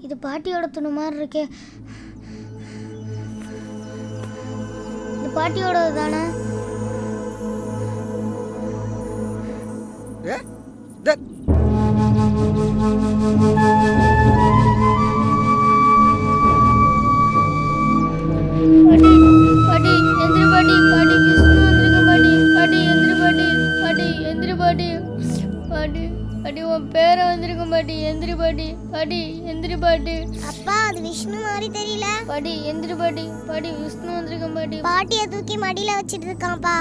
இது பாட்டியோட துணி மாதிரி இருக்கே. இது பாட்டியோடது தானே? பாட்டி, பாட்டி, எந்திரி பாட்டி, பாட்டி, விஷ்ணு வந்திருக்க பாட்டி, பாட்டி, எந்திரி பாட்டி, பாட்டி, எந்திரி பாட்டி, பாட்டி, பாட்டி, உன் பேரை வந்திருக்க பாட்டி, எந்திரி பாட்டி, பாட்டி, எந்திரி பாட்டி. அப்பா அது விஷ்ணு மாதிரி தெரியல. பாட்டி, எந்திரி பாட்டி, பாட்டி, விஷ்ணு வந்திருக்க பாட்டி. பாட்டியை தூக்கி மடியில வச்சிட்டு இருக்கான்ப்பா.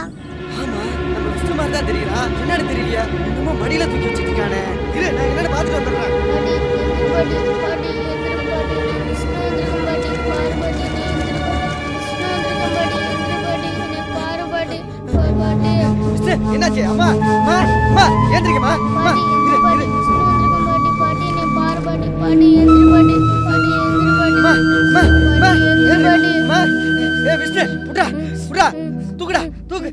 ஆமா, நம்ம விஷ்ணு மாதிரி தான் தெரியுறா. என்னன்னு தெரியலையா? என்னமோ மடியில தூக்கி வச்சிட்டு இருக்கானே. இரு, நான் என்னன்னு பார்த்துட்டு வந்துடுறேன். பாட்டி, எந்திரி பாட்டி, பாட்டி, எந்திரி பாட்டி, விஷ்ணு வந்திருக்க பாட்டி, பாரு பாட்டி, நீ எந்திரி பாட்டி, விஷ்ணு வந்திருக்க பாட்டி, எந்திரி பாட்டி, நீ பாரு பாட்டி, பாட்டி. விஷ்ணு, என்னாச்சு? அம்மா, அம்மா, அம்மா, ஏந்திரிக்கம்மா. அம்மா, இரு, இரு. விஷ்ணு வந்திருக்க பாட்டி, பாட்டி, நீ பாரு பாட்டி, பாட்டி, எந்திரி பாட்டி, பாட்டி, எந்திரி பாட்டி, அம்மா, அம்மா, அம்மா, எந்திரி பாட்டி. அம்மா. ஏய் விஷ்ணு, புடா, புடா, தூக்குடா, தூக்கு.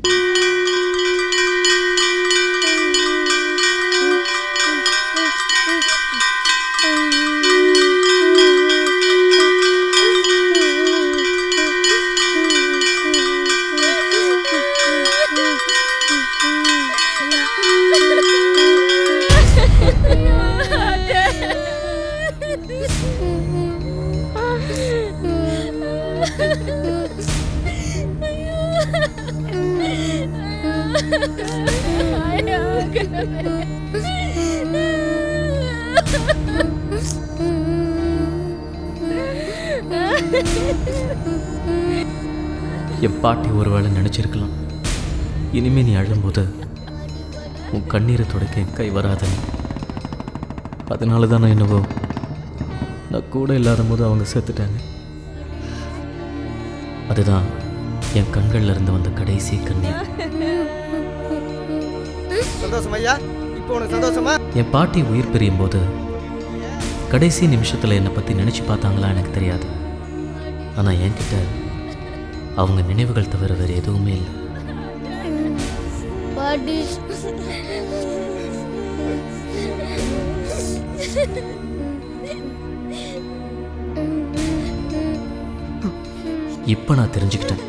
என் பாட்டி ஒருவேளை நினச்சிருக்கலாம், இனிமே நீ அழும்போது உன் கண்ணீரை துடைக்க என் கை வராதுன்னு. அதனால தான் நான் என்னவோ நான் கூட இல்லாத போது அவங்க செத்துட்டாங்க. அதுதான் என் கண்கள்ல இருந்து வந்த கடைசி கண்ணீர். சந்தோஷம் ஐயா, இப்போ உனக்கு சந்தோஷமா? என் பாட்டி உயிர் பிரியும் போது கடைசி நிமிஷத்தில் என்னை பற்றி நினச்சி பார்த்தாங்களா எனக்கு தெரியாது. ஆனால் என்கிட்ட அவங்க நினைவுகள் தவிர வேறு எதுவுமே இல்லை. பாட்டி, இப்போ நான் தெரிஞ்சுக்கிட்டேன்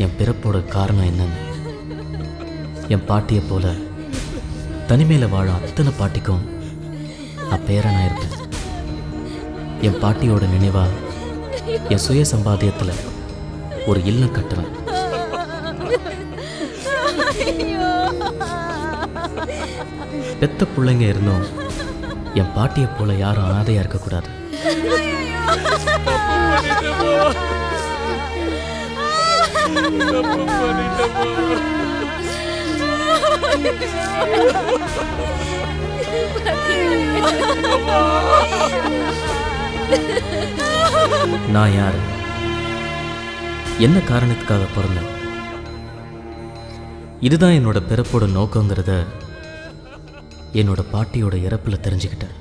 என் பிறப்போட காரணம் என்னன்னு. என் பாட்டியை போல தனிமையில் வாழ அத்தனை பாட்டிக்கும் நான் பேரனாக இருப்பேன். என் பாட்டியோட நினைவா என் சுய சம்பாத்தியத்தில் ஒரு இல்லம் கட்டுவேன். பெத்த பிள்ளைங்க இருந்தும் என் பாட்டியை போல யாரும் அனாதையாக இருக்கக்கூடாது. நான் யாரு, என்ன காரணத்துக்காக பிறந்தேன், இதுதான் என்னோட பிறப்போட நோக்கங்கிறத என்னோட பாட்டியோட இறப்புல தெரிஞ்சுக்கிட்டேன்.